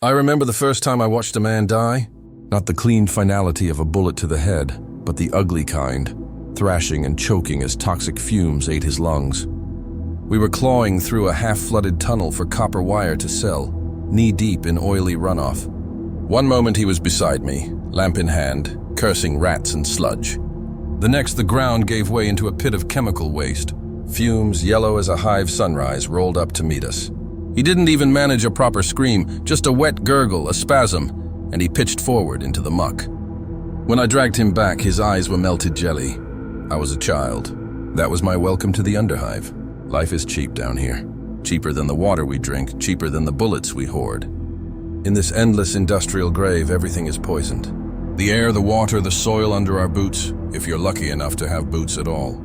I remember the first time I watched a man die. Not the clean finality of a bullet to the head, but the ugly kind, thrashing and choking as toxic fumes ate his lungs. We were clawing through a half-flooded tunnel for copper wire to sell, knee-deep in oily runoff. One moment he was beside me, lamp in hand, cursing rats and sludge. The next, the ground gave way into a pit of chemical waste. Fumes, yellow as a hive sunrise, rolled up to meet us. He didn't even manage a proper scream, just a wet gurgle, a spasm, and he pitched forward into the muck. When I dragged him back, his eyes were melted jelly. I was a child. That was my welcome to the Underhive. Life is cheap down here. Cheaper than the water we drink, cheaper than the bullets we hoard. In this endless industrial grave, everything is poisoned. The air, the water, the soil under our boots, if you're lucky enough to have boots at all.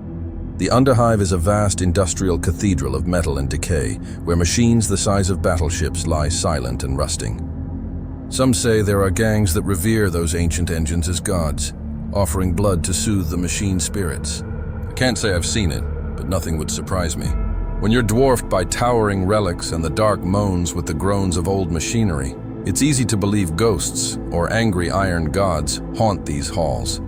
The Underhive is a vast industrial cathedral of metal and decay, where machines the size of battleships lie silent and rusting. Some say there are gangs that revere those ancient engines as gods, offering blood to soothe the machine spirits. I can't say I've seen it, but nothing would surprise me. When you're dwarfed by towering relics and the dark moans with the groans of old machinery, it's easy to believe ghosts or angry iron gods haunt these halls.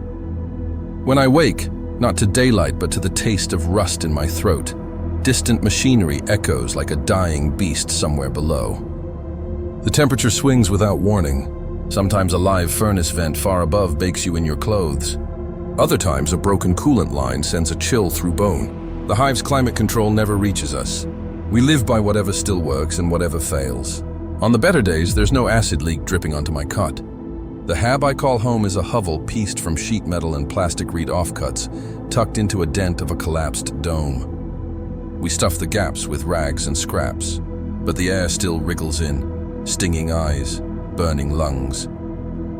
When I wake, not to daylight but to the taste of rust in my throat, distant machinery echoes like a dying beast somewhere below. The temperature swings without warning. Sometimes a live furnace vent far above bakes you in your clothes. Other times a broken coolant line sends a chill through bone. The hive's climate control never reaches us. We live by whatever still works and whatever fails. On the better days, there's no acid leak dripping onto my cot. The hab I call home is a hovel pieced from sheet metal and plastic reed offcuts, tucked into a dent of a collapsed dome. We stuff the gaps with rags and scraps, but the air still wriggles in, stinging eyes, burning lungs.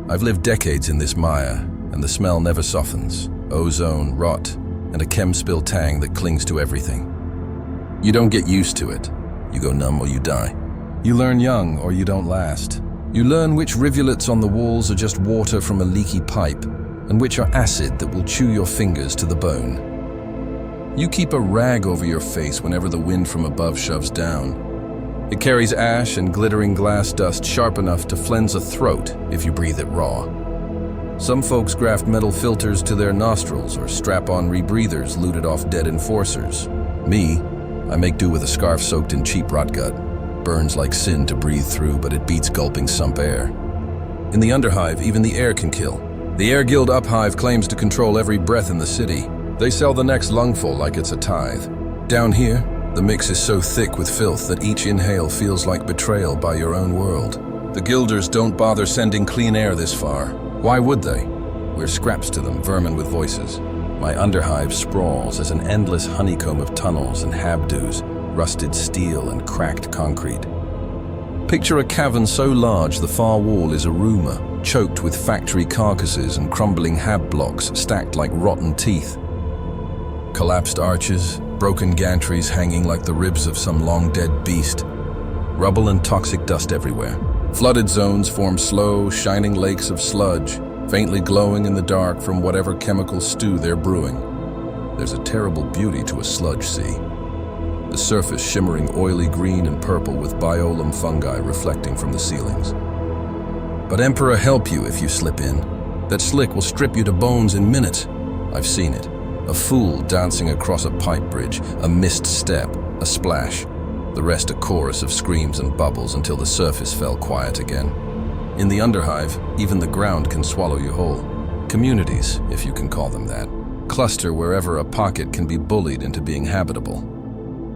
I've lived decades in this mire, and the smell never softens. Ozone, rot, and a chem spill tang that clings to everything. You don't get used to it. You go numb or you die. You learn young or you don't last. You learn which rivulets on the walls are just water from a leaky pipe, and which are acid that will chew your fingers to the bone. You keep a rag over your face whenever the wind from above shoves down. It carries ash and glittering glass dust sharp enough to flense a throat if you breathe it raw. Some folks graft metal filters to their nostrils or strap on rebreathers looted off dead enforcers. Me, I make do with a scarf soaked in cheap rot gut. Burns like sin to breathe through, but it beats gulping sump air. In the Underhive, even the air can kill. The Air Guild Uphive claims to control every breath in the city. They sell the next lungful like it's a tithe. Down here, the mix is so thick with filth that each inhale feels like betrayal by your own world. The Guilders don't bother sending clean air this far. Why would they? We're scraps to them, vermin with voices. My Underhive sprawls as an endless honeycomb of tunnels and habdues, rusted steel and cracked concrete. Picture a cavern so large the far wall is a rumor, choked with factory carcasses and crumbling hab blocks stacked like rotten teeth. Collapsed arches, broken gantries hanging like the ribs of some long-dead beast. Rubble and toxic dust everywhere. Flooded zones form slow, shining lakes of sludge, faintly glowing in the dark from whatever chemical stew they're brewing. There's a terrible beauty to a sludge sea. The surface shimmering oily green and purple with biolum fungi reflecting from the ceilings. But Emperor help you if you slip in. That slick will strip you to bones in minutes. I've seen it. A fool dancing across a pipe bridge, a missed step, a splash. The rest a chorus of screams and bubbles until the surface fell quiet again. In the Underhive, even the ground can swallow you whole. Communities, if you can call them that, cluster wherever a pocket can be bullied into being habitable.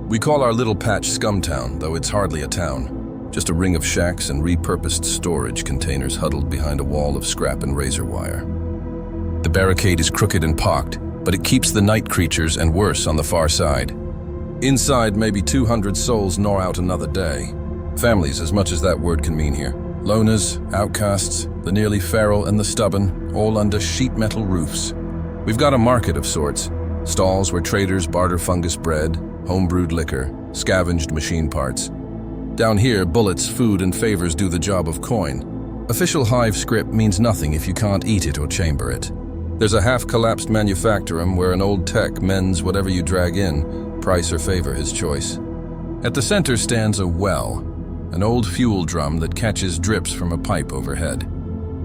We call our little patch Scumtown, though it's hardly a town. Just a ring of shacks and repurposed storage containers huddled behind a wall of scrap and razor wire. The barricade is crooked and pocked, but it keeps the night creatures and worse on the far side. Inside, maybe 200 souls gnaw out another day. Families, as much as that word can mean here. Loners, outcasts, the nearly feral and the stubborn, all under sheet metal roofs. We've got a market of sorts. Stalls where traders barter fungus bread, homebrewed liquor, scavenged machine parts. Down here, bullets, food, and favors do the job of coin. Official hive script means nothing if you can't eat it or chamber it. There's a half-collapsed manufactorum where an old tech mends whatever you drag in, price or favor his choice. At the center stands a well. an old fuel drum that catches drips from a pipe overhead.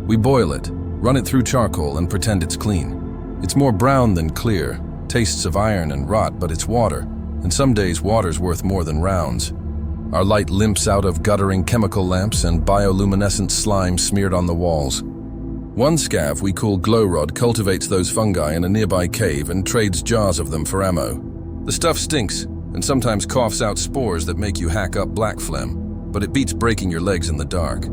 We boil it, run it through charcoal, and pretend it's clean. It's more brown than clear, tastes of iron and rot, but it's water, and some days water's worth more than rounds. Our light limps out of guttering chemical lamps and bioluminescent slime smeared on the walls. One scav we call Glowrod cultivates those fungi in a nearby cave and trades jars of them for ammo. The stuff stinks, and sometimes coughs out spores that make you hack up black phlegm, but it beats breaking your legs in the dark.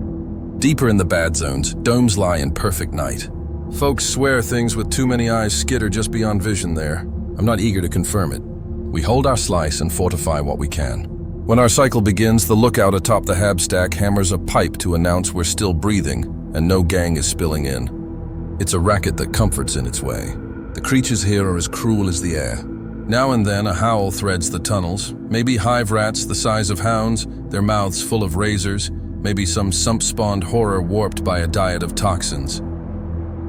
Deeper in the bad zones, domes lie in perfect night. Folks swear things with too many eyes skitter just beyond vision there. I'm not eager to confirm it. We hold our slice and fortify what we can. When our cycle begins, the lookout atop the hab stack hammers a pipe to announce we're still breathing and no gang is spilling in. It's a racket that comforts in its way. The creatures here are as cruel as the air. Now and then a howl threads the tunnels, maybe hive rats the size of hounds, their mouths full of razors, maybe some sump-spawned horror warped by a diet of toxins.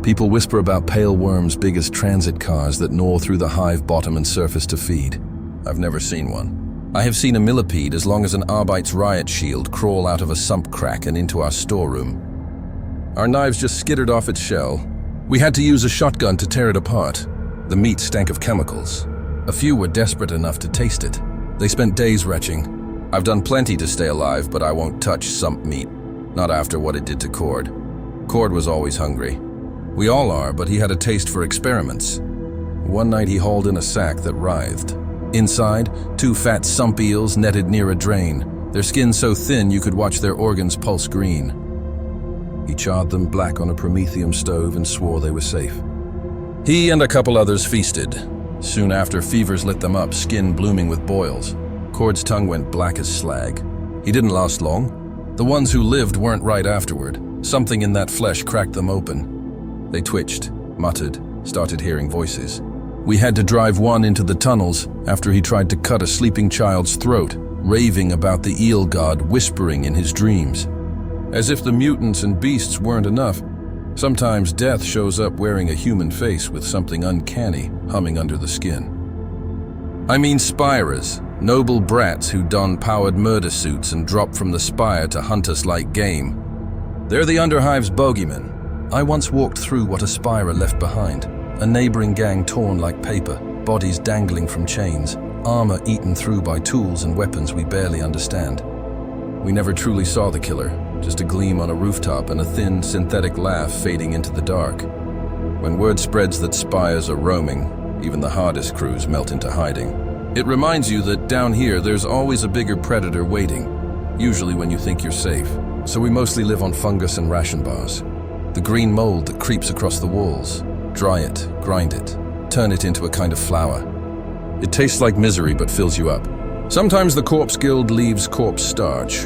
People whisper about pale worms big as transit cars that gnaw through the hive bottom and surface to feed. I've never seen one. I have seen a millipede as long as an Arbite's riot shield crawl out of a sump crack and into our storeroom. Our knives just skittered off its shell. We had to use a shotgun to tear it apart. The meat stank of chemicals. A few were desperate enough to taste it. They spent days retching. I've done plenty to stay alive, but I won't touch sump meat. Not after what it did to Cord. Cord was always hungry. We all are, but he had a taste for experiments. One night he hauled in a sack that writhed. Inside, 2 fat sump eels netted near a drain, their skin so thin you could watch their organs pulse green. He charred them black on a promethium stove and swore they were safe. He and a couple others feasted. Soon after, fevers lit them up, skin blooming with boils. Cord's tongue went black as slag. He didn't last long. The ones who lived weren't right afterward. Something in that flesh cracked them open. They twitched, muttered, started hearing voices. We had to drive one into the tunnels after he tried to cut a sleeping child's throat, raving about the eel god, whispering in his dreams. As if the mutants and beasts weren't enough, sometimes death shows up wearing a human face with something uncanny humming under the skin. I mean Spyrers, noble brats who don powered murder suits and drop from the spire to hunt us like game. They're the Underhive's bogeymen. I once walked through what a Spyrer left behind, a neighboring gang torn like paper, bodies dangling from chains, armor eaten through by tools and weapons we barely understand. We never truly saw the killer, just a gleam on a rooftop and a thin, synthetic laugh fading into the dark. When word spreads that Spyers are roaming, even the hardest crews melt into hiding. It reminds you that down here there's always a bigger predator waiting, usually when you think you're safe. So we mostly live on fungus and ration bars. The green mold that creeps across the walls. Dry it, grind it, turn it into a kind of flour. It tastes like misery but fills you up. Sometimes the Corpse Guild leaves corpse starch.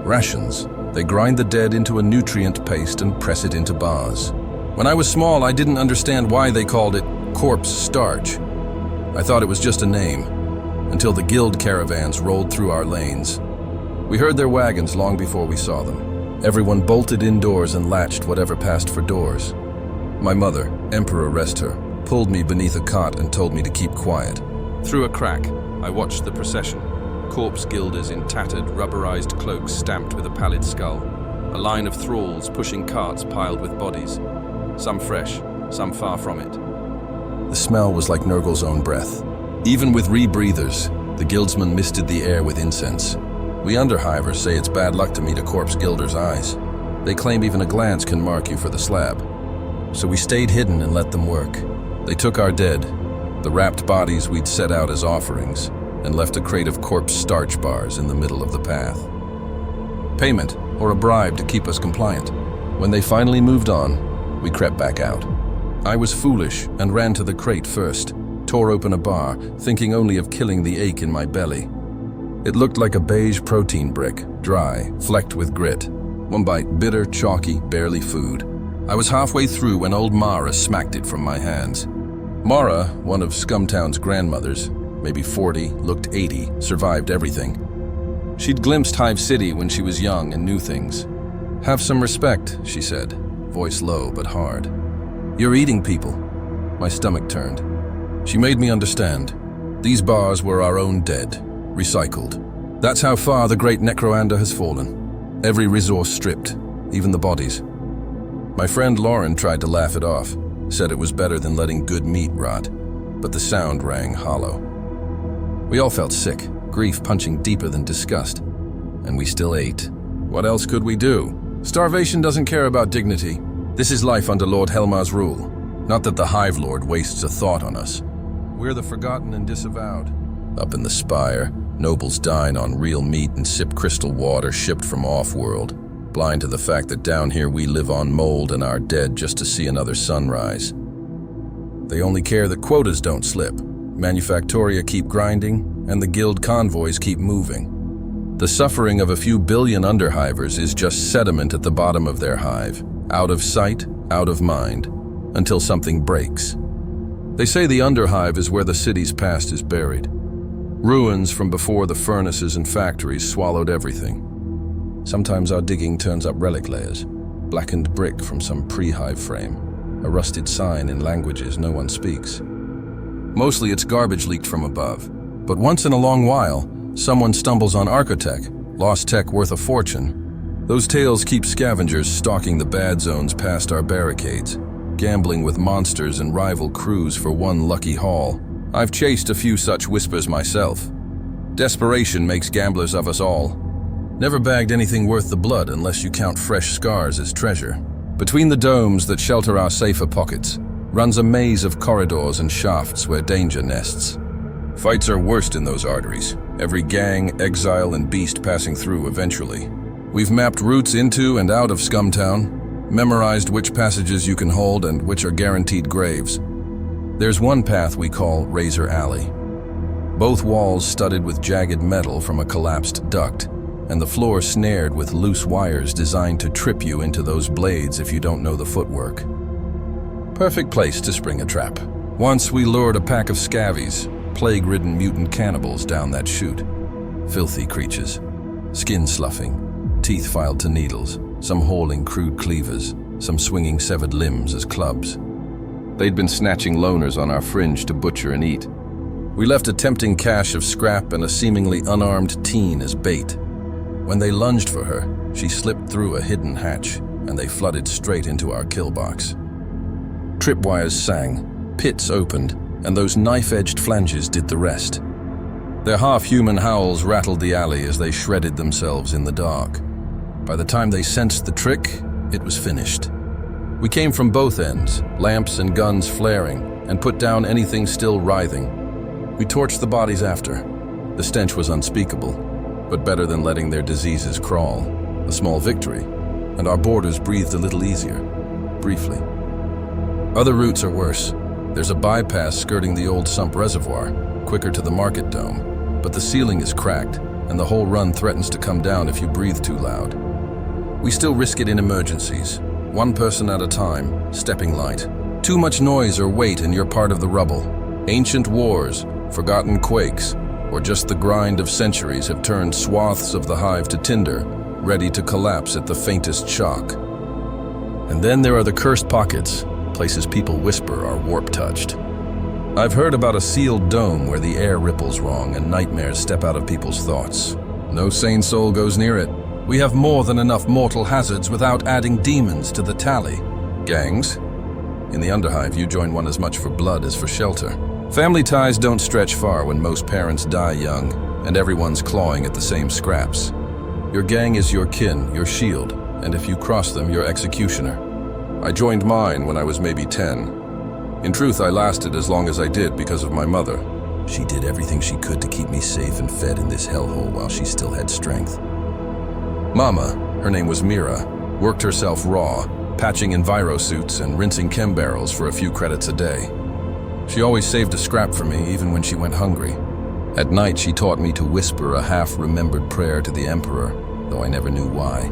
Rations. They grind the dead into a nutrient paste and press it into bars. When I was small, I didn't understand why they called it corpse starch. I thought it was just a name, until the guild caravans rolled through our lanes. We heard their wagons long before we saw them. Everyone bolted indoors and latched whatever passed for doors. My mother, Emperor rest her, pulled me beneath a cot and told me to keep quiet. Through a crack, I watched the procession. Corpse guilders in tattered, rubberized cloaks stamped with a pallid skull. A line of thralls pushing carts piled with bodies. Some fresh, some far from it. The smell was like Nurgle's own breath. Even with rebreathers, the guildsmen misted the air with incense. We Underhivers say it's bad luck to meet a corpse guilder's eyes. They claim even a glance can mark you for the slab. So we stayed hidden and let them work. They took our dead, the wrapped bodies we'd set out as offerings, and left a crate of corpse starch bars in the middle of the path. Payment, or a bribe to keep us compliant. When they finally moved on, we crept back out. I was foolish and ran to the crate first, tore open a bar, thinking only of killing the ache in my belly. It looked like a beige protein brick, dry, flecked with grit. One bite, bitter, chalky, barely food. I was halfway through when old Mara smacked it from my hands. Mara, one of Scumtown's grandmothers, maybe 40, looked 80, survived everything. She'd glimpsed Hive City when she was young and knew things. Have some respect, she said, voice low but hard. You're eating people. My stomach turned. She made me understand. These bars were our own dead, recycled. That's how far the great Necromunda has fallen. Every resource stripped, even the bodies. My friend Lauren tried to laugh it off, said it was better than letting good meat rot, but the sound rang hollow. We all felt sick, grief punching deeper than disgust, and we still ate. What else could we do? Starvation doesn't care about dignity. This is life under Lord Helmar's rule. Not that the Hive Lord wastes a thought on us. We're the forgotten and disavowed. Up in the Spyre, nobles dine on real meat and sip crystal water shipped from off-world, blind to the fact that down here we live on mold and are dead just to see another sunrise. They only care that quotas don't slip, manufactoria keep grinding, and the guild convoys keep moving. The suffering of a few billion underhivers is just sediment at the bottom of their hive, out of sight, out of mind, until something breaks. They say the Underhive is where the city's past is buried. Ruins from before the furnaces and factories swallowed everything. Sometimes our digging turns up relic layers, blackened brick from some pre-hive frame, a rusted sign in languages no one speaks. Mostly it's garbage leaked from above, but once in a long while, someone stumbles on architech, lost tech worth a fortune. Those tales keep scavengers stalking the bad zones past our barricades, gambling with monsters and rival crews for one lucky haul. I've chased a few such whispers myself. Desperation makes gamblers of us all. Never bagged anything worth the blood unless you count fresh scars as treasure. Between the domes that shelter our safer pockets runs a maze of corridors and shafts where danger nests. Fights are worst in those arteries, every gang, exile, and beast passing through eventually. We've mapped routes into and out of Scumtown, memorized which passages you can hold and which are guaranteed graves. There's one path we call Razor Alley. Both walls studded with jagged metal from a collapsed duct, and the floor snared with loose wires designed to trip you into those blades if you don't know the footwork. Perfect place to spring a trap. Once we lured a pack of scavies, plague-ridden mutant cannibals, down that chute. Filthy creatures, skin sloughing, teeth filed to needles, some hauling crude cleavers, some swinging severed limbs as clubs. They'd been snatching loners on our fringe to butcher and eat. We left a tempting cache of scrap and a seemingly unarmed teen as bait. When they lunged for her, she slipped through a hidden hatch, and they flooded straight into our kill box. Tripwires sang, pits opened, and those knife-edged flanges did the rest. Their half-human howls rattled the alley as they shredded themselves in the dark. By the time they sensed the trick, it was finished. We came from both ends, lamps and guns flaring, and put down anything still writhing. We torched the bodies after. The stench was unspeakable, but better than letting their diseases crawl. A small victory, and our boarders breathed a little easier, briefly. Other routes are worse. There's a bypass skirting the old sump reservoir, quicker to the market dome, but the ceiling is cracked, and the whole run threatens to come down if you breathe too loud. We still risk it in emergencies, one person at a time, stepping light. Too much noise or weight and you're part of the rubble. Ancient wars, forgotten quakes, or just the grind of centuries have turned swaths of the hive to tinder, ready to collapse at the faintest shock. And then there are the cursed pockets, places people whisper are warp-touched. I've heard about a sealed dome where the air ripples wrong and nightmares step out of people's thoughts. No sane soul goes near it. We have more than enough mortal hazards without adding demons to the tally. Gangs? In the Underhive, you join one as much for blood as for shelter. Family ties don't stretch far when most parents die young, and everyone's clawing at the same scraps. Your gang is your kin, your shield, and if you cross them, your executioner. I joined mine when I was maybe 10. In truth, I lasted as long as I did because of my mother. She did everything she could to keep me safe and fed in this hellhole while she still had strength. Mama, her name was Mira, worked herself raw, patching enviro suits and rinsing chem barrels for a few credits a day. She always saved a scrap for me, even when she went hungry. At night, she taught me to whisper a half-remembered prayer to the Emperor, though I never knew why.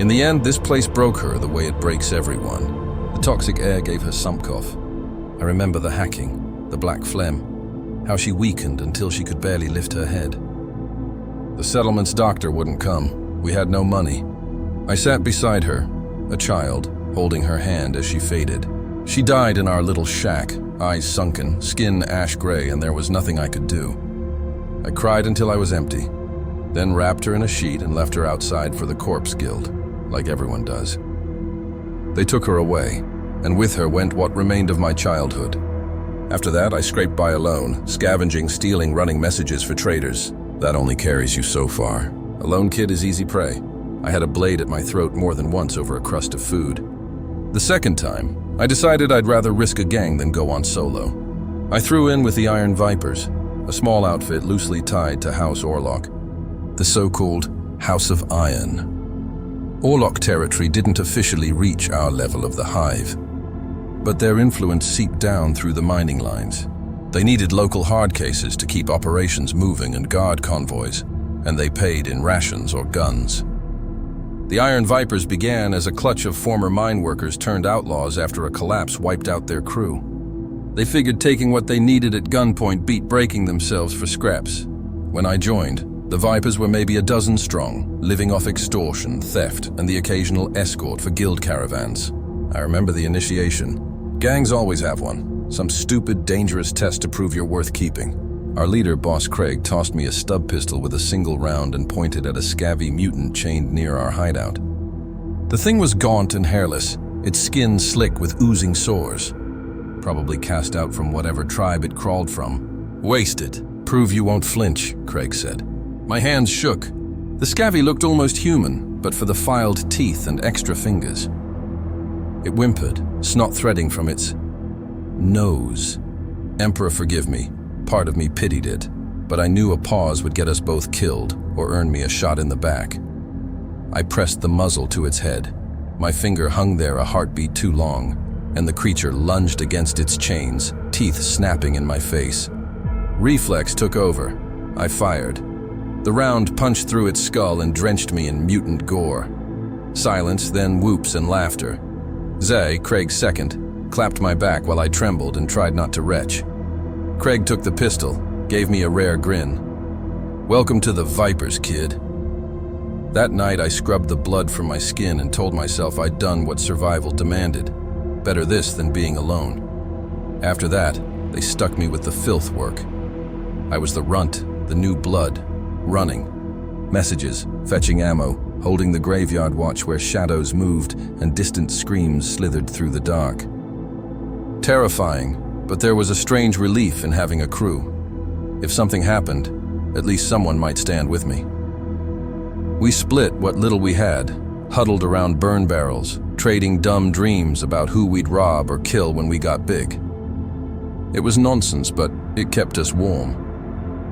In the end, this place broke her the way it breaks everyone. The toxic air gave her sump cough. I remember the hacking, the black phlegm, how she weakened until she could barely lift her head. The settlement's doctor wouldn't come. We had no money. I sat beside her, a child, holding her hand as she faded. She died in our little shack, eyes sunken, skin ash gray, and there was nothing I could do. I cried until I was empty. then wrapped her in a sheet and left her outside for the corpse guild, like everyone does. They took her away, and with her went what remained of my childhood. After that, I scraped by alone, scavenging, stealing, running messages for traders. That only carries you so far. A lone kid is easy prey. I had a blade at my throat more than once over a crust of food. The second time, I decided I'd rather risk a gang than go on solo. I threw in with the Iron Vipers, a small outfit loosely tied to House Orlok, the so-called House of Iron. Orlok territory didn't officially reach our level of the hive, but their influence seeped down through the mining lines. They needed local hardcases to keep operations moving and guard convoys, and they paid in rations or guns. The Iron Vipers began as a clutch of former mine workers turned outlaws after a collapse wiped out their crew. They figured taking what they needed at gunpoint beat breaking themselves for scraps. When I joined, the Vipers were maybe a dozen strong, living off extortion, theft, and the occasional escort for guild caravans. I remember the initiation. Gangs always have one. Some stupid, dangerous test to prove you're worth keeping. Our leader, Boss Craig, tossed me a stub pistol with a single round and pointed at a scabby mutant chained near our hideout. The thing was gaunt and hairless, its skin slick with oozing sores. Probably cast out from whatever tribe it crawled from. "Waste it. Prove you won't flinch," Craig said. My hands shook. The scabby looked almost human, but for the filed teeth and extra fingers. It whimpered, snot threading from its nose. Emperor, forgive me. Part of me pitied it, but I knew a pause would get us both killed or earn me a shot in the back. I pressed the muzzle to its head. My finger hung there a heartbeat too long, and the creature lunged against its chains, teeth snapping in my face. Reflex took over. I fired. The round punched through its skull and drenched me in mutant gore. Silence, then whoops and laughter. Zay, Craig's second, clapped my back while I trembled and tried not to retch. Craig took the pistol, gave me a rare grin. "Welcome to the Vipers, kid." That night I scrubbed the blood from my skin and told myself I'd done what survival demanded. Better this than being alone. After that, they stuck me with the filth work. I was the runt, the new blood, running. Messages, fetching ammo, holding the graveyard watch where shadows moved and distant screams slithered through the dark. Terrifying, but there was a strange relief in having a crew. If something happened, at least someone might stand with me. We split what little we had, huddled around burn barrels, trading dumb dreams about who we'd rob or kill when we got big. It was nonsense, but it kept us warm.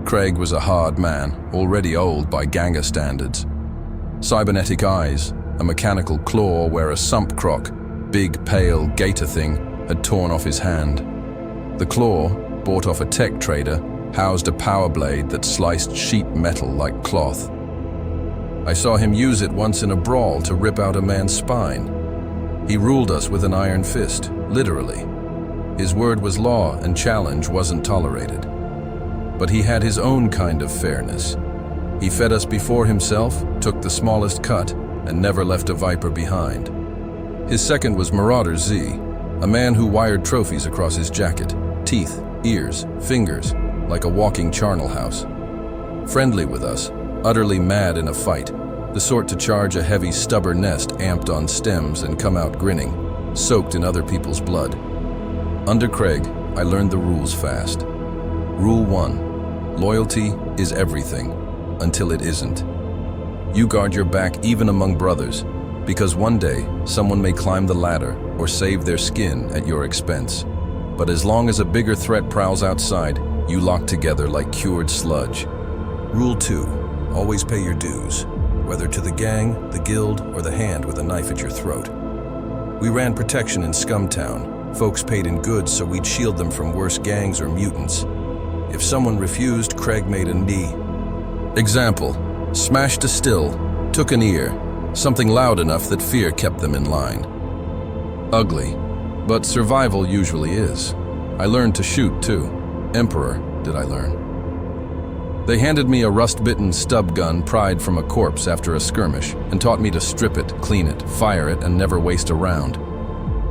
Craig was a hard man, already old by Ganger standards. Cybernetic eyes, a mechanical claw where a sump croc, big, pale gator thing, had torn off his hand. The claw, bought off a tech trader, housed a power blade that sliced sheet metal like cloth. I saw him use it once in a brawl to rip out a man's spine. He ruled us with an iron fist, literally. His word was law and challenge wasn't tolerated. But he had his own kind of fairness. He fed us before himself, took the smallest cut, and never left a viper behind. His second was Marauder Z, a man who wired trophies across his jacket, teeth, ears, fingers, like a walking charnel house. Friendly with us, utterly mad in a fight, the sort to charge a heavy stubborn nest amped on stems and come out grinning, soaked in other people's blood. Under Craig, I learned the rules fast. Rule 1, loyalty is everything, until it isn't. You guard your back even among brothers, because one day someone may climb the ladder or save their skin at your expense. But as long as a bigger threat prowls outside, you lock together like cured sludge. Rule 2, always pay your dues, whether to the gang, the guild, or the hand with a knife at your throat. We ran protection in Scumtown. Folks paid in goods so we'd shield them from worse gangs or mutants. If someone refused, Craig made a knee. Example, smashed a still, took an ear, something loud enough that fear kept them in line. Ugly, but survival usually is. I learned to shoot too. Emperor, did I learn. They handed me a rust-bitten stub gun pried from a corpse after a skirmish and taught me to strip it, clean it, fire it, and never waste a round.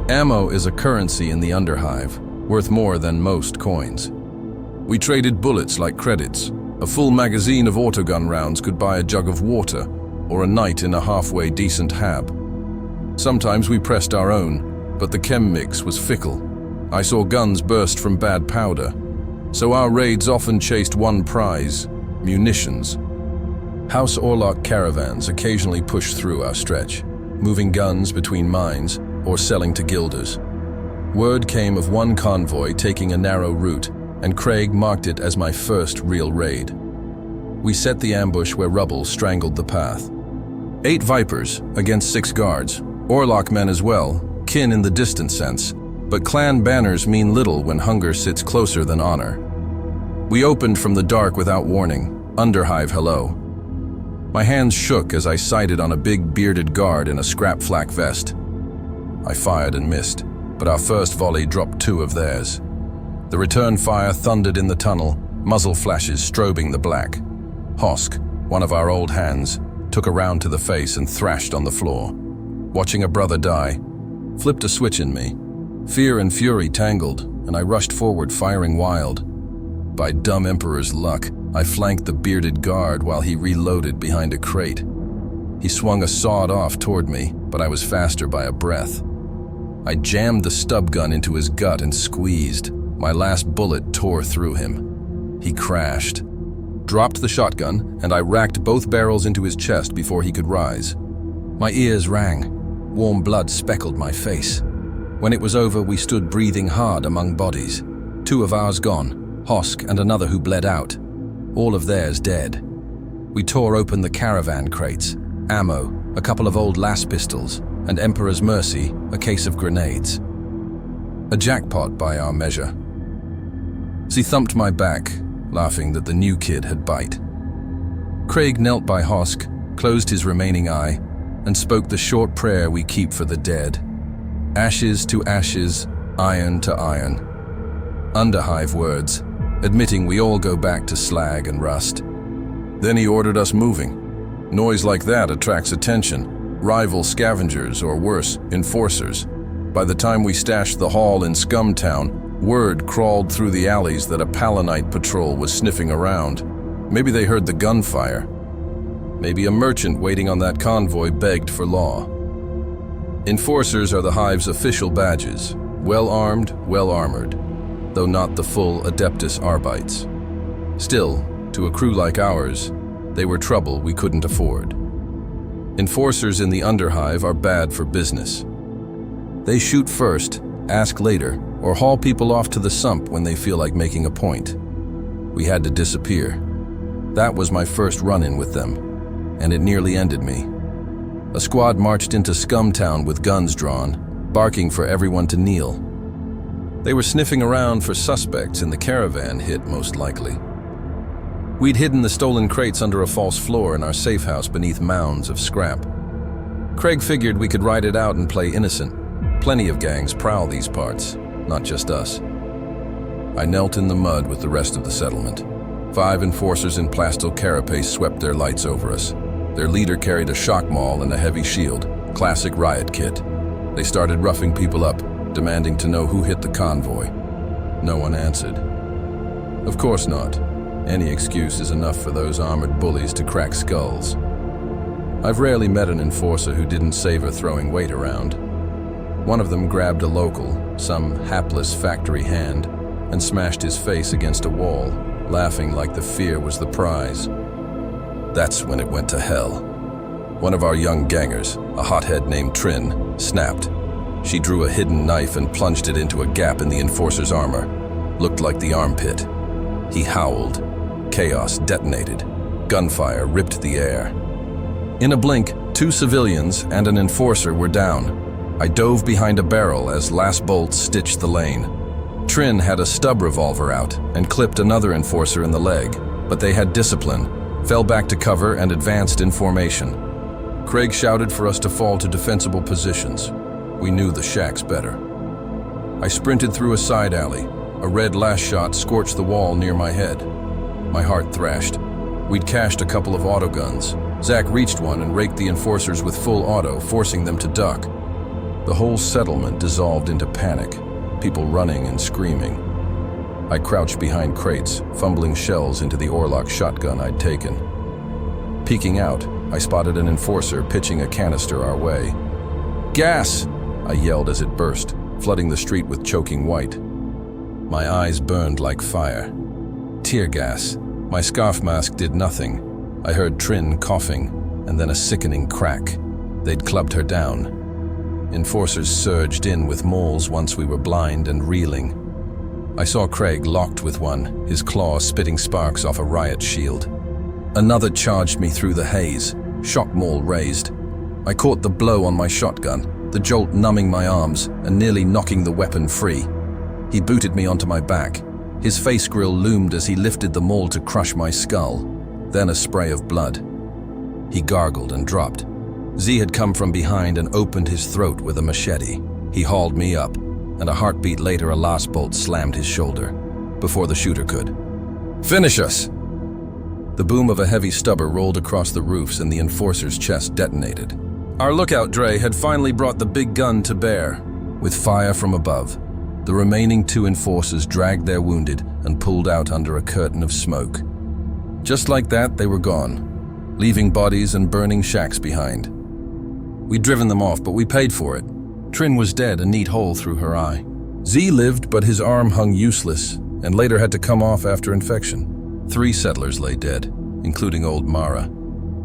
Ammo is a currency in the Underhive, worth more than most coins. We traded bullets like credits. A full magazine of autogun rounds could buy a jug of water or a night in a halfway decent hab. Sometimes we pressed our own, but the chem mix was fickle. I saw guns burst from bad powder, so our raids often chased one prize: munitions. House Orlok caravans occasionally pushed through our stretch, moving guns between mines or selling to guilders. Word came of one convoy taking a narrow route, and Craig marked it as my first real raid. We set the ambush where rubble strangled the path. 8 Vipers against 6 guards, Orlok men as well, kin in the distant sense, but clan banners mean little when hunger sits closer than honor. We opened from the dark without warning, Underhive hello. My hands shook as I sighted on a big bearded guard in a scrap flak vest. I fired and missed, but our first volley dropped 2 of theirs. The return fire thundered in the tunnel, muzzle flashes strobing the black. Hosk, one of our old hands, took a round to the face and thrashed on the floor. Watching a brother die flipped a switch in me. Fear and fury tangled, and I rushed forward firing wild. By dumb Emperor's luck, I flanked the bearded guard while he reloaded behind a crate. He swung a sawed off toward me, but I was faster by a breath. I jammed the stub gun into his gut and squeezed. My last bullet tore through him. He crashed. Dropped the shotgun, and I racked both barrels into his chest before he could rise. My ears rang. Warm blood speckled my face. When it was over, we stood breathing hard among bodies. 2 of ours gone, Hosk and another who bled out. All of theirs dead. We tore open the caravan crates, ammo, a couple of old las pistols, and Emperor's Mercy, a case of grenades. A jackpot by our measure. She thumped my back, laughing that the new kid had bite. Craig knelt by Hosk, closed his remaining eye, and spoke the short prayer we keep for the dead. Ashes to ashes, iron to iron. Underhive words, admitting we all go back to slag and rust. Then he ordered us moving. Noise like that attracts attention. Rival scavengers, or worse, enforcers. By the time we stashed the haul in Scumtown, word crawled through the alleys that a Palanite patrol was sniffing around. Maybe they heard the gunfire. Maybe a merchant waiting on that convoy begged for law. Enforcers are the Hive's official badges, well-armed, well-armored, though not the full Adeptus Arbites. Still, to a crew like ours, they were trouble we couldn't afford. Enforcers in the Underhive are bad for business. They shoot first, ask later, or haul people off to the sump when they feel like making a point. We had to disappear. That was my first run-in with them, and it nearly ended me. A squad marched into Scumtown with guns drawn, barking for everyone to kneel. They were sniffing around for suspects in the caravan hit, most likely. We'd hidden the stolen crates under a false floor in our safe house beneath mounds of scrap. Craig figured we could ride it out and play innocent. Plenty of gangs prowl these parts, not just us. I knelt in the mud with the rest of the settlement. 5 enforcers in plastil carapace swept their lights over us. Their leader carried a shock maul and a heavy shield, classic riot kit. They started roughing people up, demanding to know who hit the convoy. No one answered. Of course not. Any excuse is enough for those armored bullies to crack skulls. I've rarely met an enforcer who didn't savor throwing weight around. One of them grabbed a local, some hapless factory hand, and smashed his face against a wall, laughing like the fear was the prize. That's when it went to hell. One of our young gangers, a hothead named Trin, snapped. She drew a hidden knife and plunged it into a gap in the enforcer's armor. Looked like the armpit. He howled. Chaos detonated. Gunfire ripped the air. In a blink, 2 civilians and an enforcer were down. I dove behind a barrel as last bolts stitched the lane. Trin had a stub revolver out and clipped another enforcer in the leg, but they had discipline, fell back to cover and advanced in formation. Craig shouted for us to fall to defensible positions. We knew the shacks better. I sprinted through a side alley. A red last shot scorched the wall near my head. My heart thrashed. We'd cached a couple of autoguns. Zach reached one and raked the enforcers with full auto, forcing them to duck. The whole settlement dissolved into panic, people running and screaming. I crouched behind crates, fumbling shells into the Orlock shotgun I'd taken. Peeking out, I spotted an enforcer pitching a canister our way. "Gas!" I yelled as it burst, flooding the street with choking white. My eyes burned like fire. Tear gas. My scarf mask did nothing. I heard Trin coughing, and then a sickening crack. They'd clubbed her down. Enforcers surged in with mauls once we were blind and reeling. I saw Craig locked with one, his claw spitting sparks off a riot shield. Another charged me through the haze, shock maul raised. I caught the blow on my shotgun, the jolt numbing my arms and nearly knocking the weapon free. He booted me onto my back. His face grill loomed as he lifted the maul to crush my skull, then a spray of blood. He gargled and dropped. Z had come from behind and opened his throat with a machete. He hauled me up, and a heartbeat later a last bolt slammed his shoulder, before the shooter could. "Finish us!" The boom of a heavy stubber rolled across the roofs and the enforcer's chest detonated. Our lookout dray had finally brought the big gun to bear. With fire from above, the remaining 2 enforcers dragged their wounded and pulled out under a curtain of smoke. Just like that, they were gone, leaving bodies and burning shacks behind. We'd driven them off, but we paid for it. Trin was dead, a neat hole through her eye. Z lived, but his arm hung useless, and later had to come off after infection. 3 settlers lay dead, including old Mara,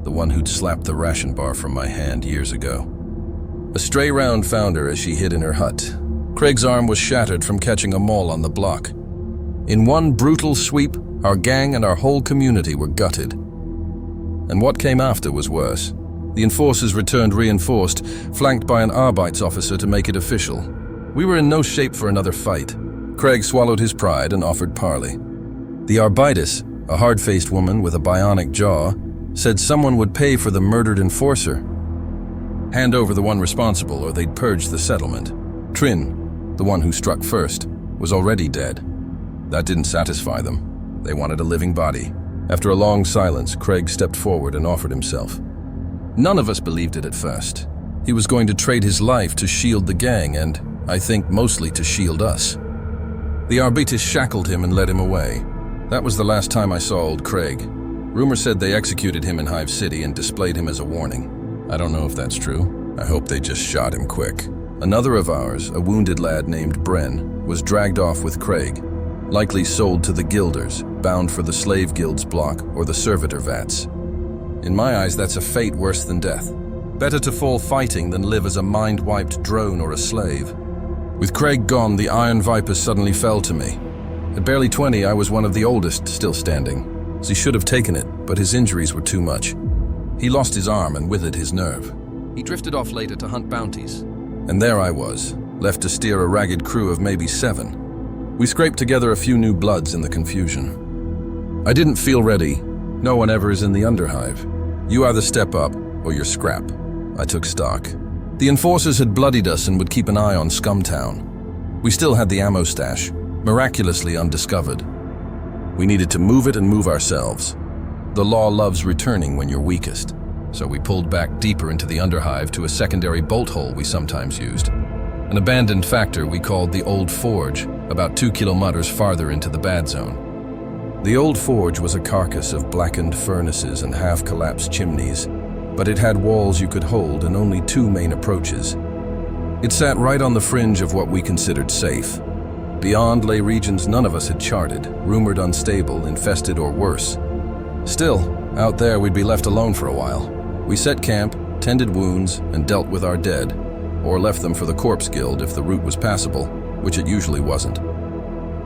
the one who'd slapped the ration bar from my hand years ago. A stray round found her as she hid in her hut. Craig's arm was shattered from catching a maul on the block. In one brutal sweep, our gang and our whole community were gutted. And what came after was worse. The enforcers returned reinforced, flanked by an Arbeits officer to make it official. We were in no shape for another fight. Craig swallowed his pride and offered parley. The Arbeits, a hard-faced woman with a bionic jaw, said someone would pay for the murdered enforcer. Hand over the one responsible or they'd purge the settlement. Trin, the one who struck first, was already dead. That didn't satisfy them. They wanted a living body. After a long silence, Craig stepped forward and offered himself. None of us believed it at first. He was going to trade his life to shield the gang and, I think, mostly to shield us. The Arbeits shackled him and led him away. That was the last time I saw old Craig. Rumor said they executed him in Hive City and displayed him as a warning. I don't know if that's true. I hope they just shot him quick. Another of ours, a wounded lad named Bren, was dragged off with Craig, likely sold to the Guilders, bound for the Slave Guild's block or the Servitor Vats. In my eyes, that's a fate worse than death. Better to fall fighting than live as a mind-wiped drone or a slave. With Craig gone, the Iron Vipers suddenly fell to me. At barely 20, I was one of the oldest still standing. He should have taken it, but his injuries were too much. He lost his arm and with it his nerve. He drifted off later to hunt bounties. And there I was, left to steer a ragged crew of maybe 7. We scraped together a few new bloods in the confusion. I didn't feel ready. No one ever is in the Underhive. You either step up or you're scrap. I took stock. The enforcers had bloodied us and would keep an eye on Scumtown. We still had the ammo stash, miraculously undiscovered. We needed to move it and move ourselves. The law loves returning when you're weakest, so we pulled back deeper into the Underhive to a secondary bolt hole we sometimes used. An abandoned factor we called the Old Forge, about 2 kilometers farther into the bad zone. The Old Forge was a carcass of blackened furnaces and half-collapsed chimneys, but it had walls you could hold and only 2 main approaches. It sat right on the fringe of what we considered safe. Beyond lay regions none of us had charted, rumored unstable, infested, or worse. Still, out there we'd be left alone for a while. We set camp, tended wounds, and dealt with our dead, or left them for the Corpse Guild if the route was passable, which it usually wasn't.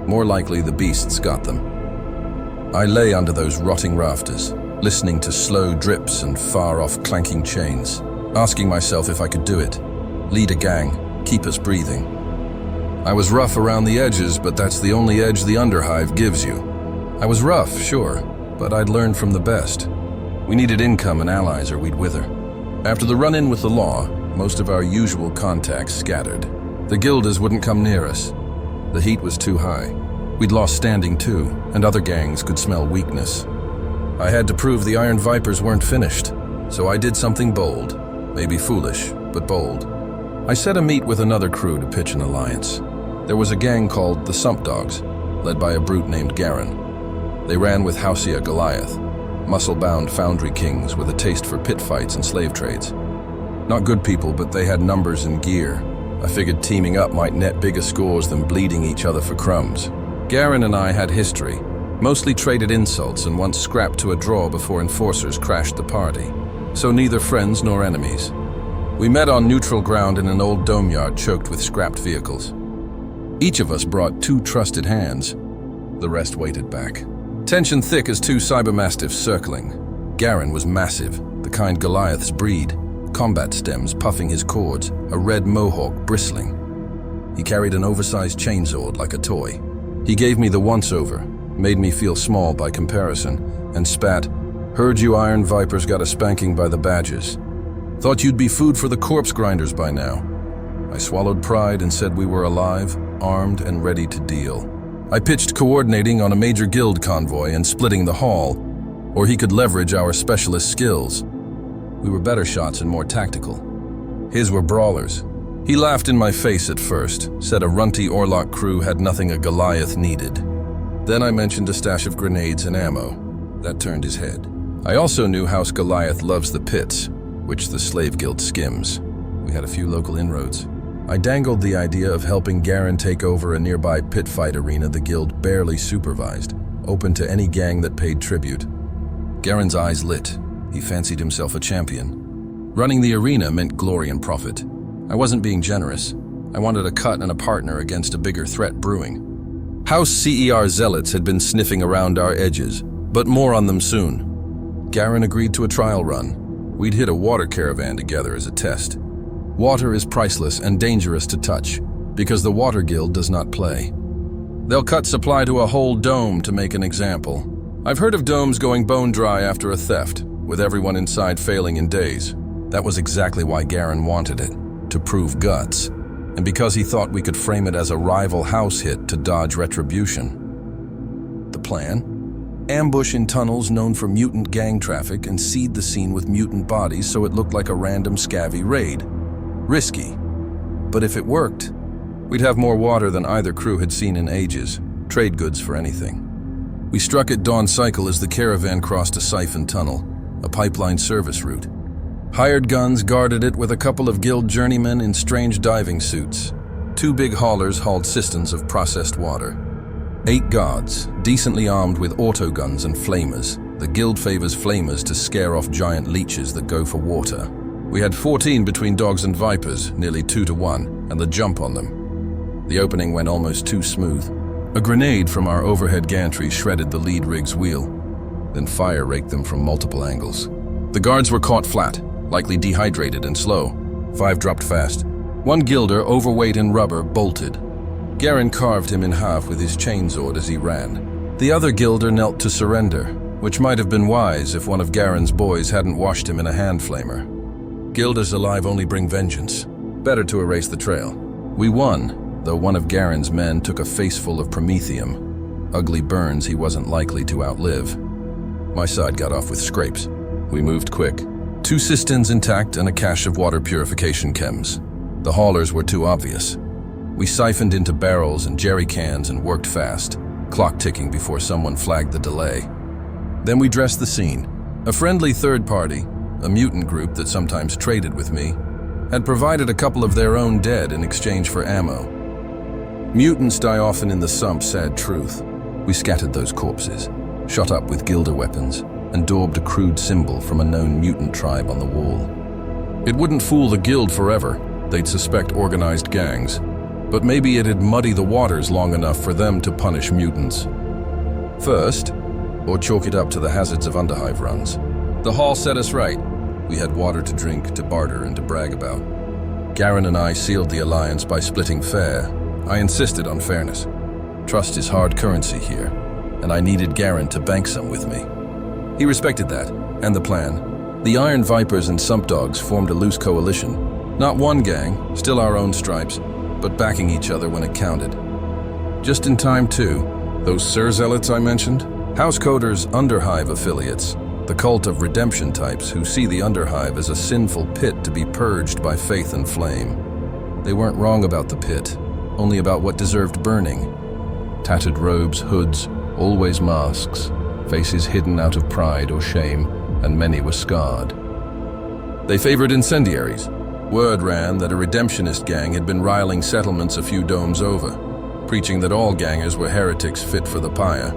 More likely the beasts got them. I lay under those rotting rafters, listening to slow drips and far-off clanking chains, asking myself if I could do it, lead a gang, keep us breathing. I was rough around the edges, but that's the only edge the Underhive gives you. I was rough, sure, but I'd learned from the best. We needed income and allies or we'd wither. After the run-in with the law, most of our usual contacts scattered. The Guilders wouldn't come near us. The heat was too high. We'd lost standing too, and other gangs could smell weakness. I had to prove the Iron Vipers weren't finished, so I did something bold. Maybe foolish, but bold. I set a meet with another crew to pitch an alliance. There was a gang called the Sump Dogs. led by a brute named Garen. They ran with Housia Goliath, muscle-bound foundry kings with a taste for pit fights and slave trades. Not good people, but they had numbers and gear. I figured teaming up might net bigger scores than bleeding each other for crumbs. Garen and I had history, mostly traded insults and once scrapped to a draw before enforcers crashed the party. So neither friends nor enemies. We met on neutral ground in an old dome yard choked with scrapped vehicles. Each of us brought 2 trusted hands. The rest waited back. Tension thick as 2 cybermastiffs circling. Garen was massive, the kind Goliaths breed, combat stems puffing his cords, a red mohawk bristling. He carried an oversized chainsword like a toy. He gave me the once-over, made me feel small by comparison, and spat, "Heard you Iron Vipers got a spanking by the badges. Thought you'd be food for the corpse grinders by now." I swallowed pride and said we were alive, armed, and ready to deal. I pitched coordinating on a major guild convoy and splitting the haul, or he could leverage our specialist skills. We were better shots and more tactical. His were brawlers. He laughed in my face at first, said a runty Orlok crew had nothing a Goliath needed. Then I mentioned a stash of grenades and ammo. That turned his head. I also knew House Goliath loves the pits, which the slave guild skims. We had a few local inroads. I dangled the idea of helping Garen take over a nearby pit fight arena the guild barely supervised, open to any gang that paid tribute. Garen's eyes lit. He fancied himself a champion. Running the arena meant glory and profit. I wasn't being generous. I wanted a cut and a partner against a bigger threat brewing. House CER zealots had been sniffing around our edges, but more on them soon. Garen agreed to a trial run. We'd hit a water caravan together as a test. Water is priceless and dangerous to touch, because the Water Guild does not play. They'll cut supply to a whole dome to make an example. I've heard of domes going bone dry after a theft, with everyone inside failing in days. That was exactly why Garen wanted it, to prove guts, and because he thought we could frame it as a rival house hit to dodge retribution. The plan? Ambush in tunnels known for mutant gang traffic and seed the scene with mutant bodies so it looked like a random scavvy raid. Risky. But if it worked, we'd have more water than either crew had seen in ages, trade goods for anything. We struck at dawn cycle as the caravan crossed a siphon tunnel, a pipeline service route. Hired guns guarded it with a couple of guild journeymen in strange diving suits. 2 big haulers hauled cisterns of processed water. 8 guards, decently armed with autoguns and flamers. The guild favors flamers to scare off giant leeches that go for water. We had 14 between dogs and vipers, nearly 2 to 1, and the jump on them. The opening went almost too smooth. A grenade from our overhead gantry shredded the lead rig's wheel. Then fire raked them from multiple angles. The guards were caught flat, likely dehydrated and slow. 5 dropped fast. 1 guilder, overweight in rubber, bolted. Garen carved him in half with his chainsword as he ran. The other guilder knelt to surrender, which might have been wise if one of Garen's boys hadn't washed him in a hand flamer. Guilders alive only bring vengeance. Better to erase the trail. We won, though one of Garen's men took a faceful of promethium. Ugly burns he wasn't likely to outlive. My side got off with scrapes. We moved quick. 2 cisterns intact and a cache of water purification chems. The haulers were too obvious. We siphoned into barrels and jerry cans and worked fast, clock ticking before someone flagged the delay. Then we dressed the scene. A friendly third party, a mutant group that sometimes traded with me, had provided a couple of their own dead in exchange for ammo. Mutants die often in the sump, sad truth. We scattered those corpses, shot up with guilder weapons, and daubed a crude symbol from a known mutant tribe on the wall. It wouldn't fool the guild forever. They'd suspect organized gangs. But maybe it'd muddy the waters long enough for them to punish mutants. First, or chalk it up to the hazards of Underhive runs. The haul set us right. We had water to drink, to barter, and to brag about. Garen and I sealed the alliance by splitting fair. I insisted on fairness. Trust is hard currency here, and I needed Garen to bank some with me. He respected that, and the plan. The Iron Vipers and Sump Dogs formed a loose coalition. Not one gang, still our own stripes, but backing each other when it counted. Just in time, too. Those Sir Zealots I mentioned? House Coder's Underhive affiliates, the cult of redemption types who see the Underhive as a sinful pit to be purged by faith and flame. They weren't wrong about the pit, only about what deserved burning. Tattered robes, hoods, always masks, faces hidden out of pride or shame, and many were scarred. They favored incendiaries. Word ran that a Redemptionist gang had been riling settlements a few domes over, preaching that all gangers were heretics fit for the pyre.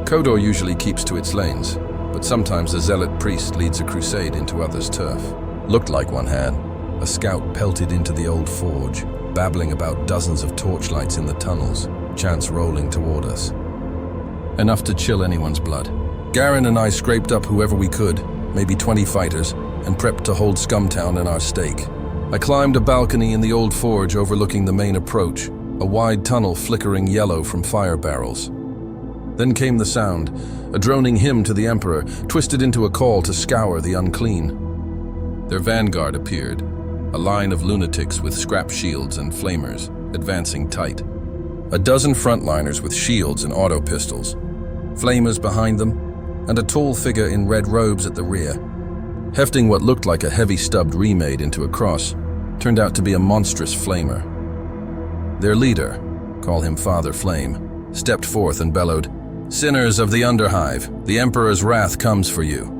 Kodor usually keeps to its lanes, but sometimes a zealot priest leads a crusade into others' turf. Looked like one had. A scout pelted into the old forge, babbling about dozens of torchlights in the tunnels, chants rolling toward us. Enough to chill anyone's blood. Garen and I scraped up whoever we could, maybe 20 fighters, and prepped to hold Scumtown in our stake. I climbed a balcony in the old forge overlooking the main approach, a wide tunnel flickering yellow from fire barrels. Then came the sound, a droning hymn to the Emperor, twisted into a call to scour the unclean. Their vanguard appeared, a line of lunatics with scrap shields and flamers, advancing tight. A dozen frontliners with shields and auto pistols, flamers behind them, and a tall figure in red robes at the rear. Hefting what looked like a heavy stubbed remade into a cross, turned out to be a monstrous flamer. Their leader, call him Father Flame, stepped forth and bellowed, "Sinners of the Underhive, the Emperor's wrath comes for you.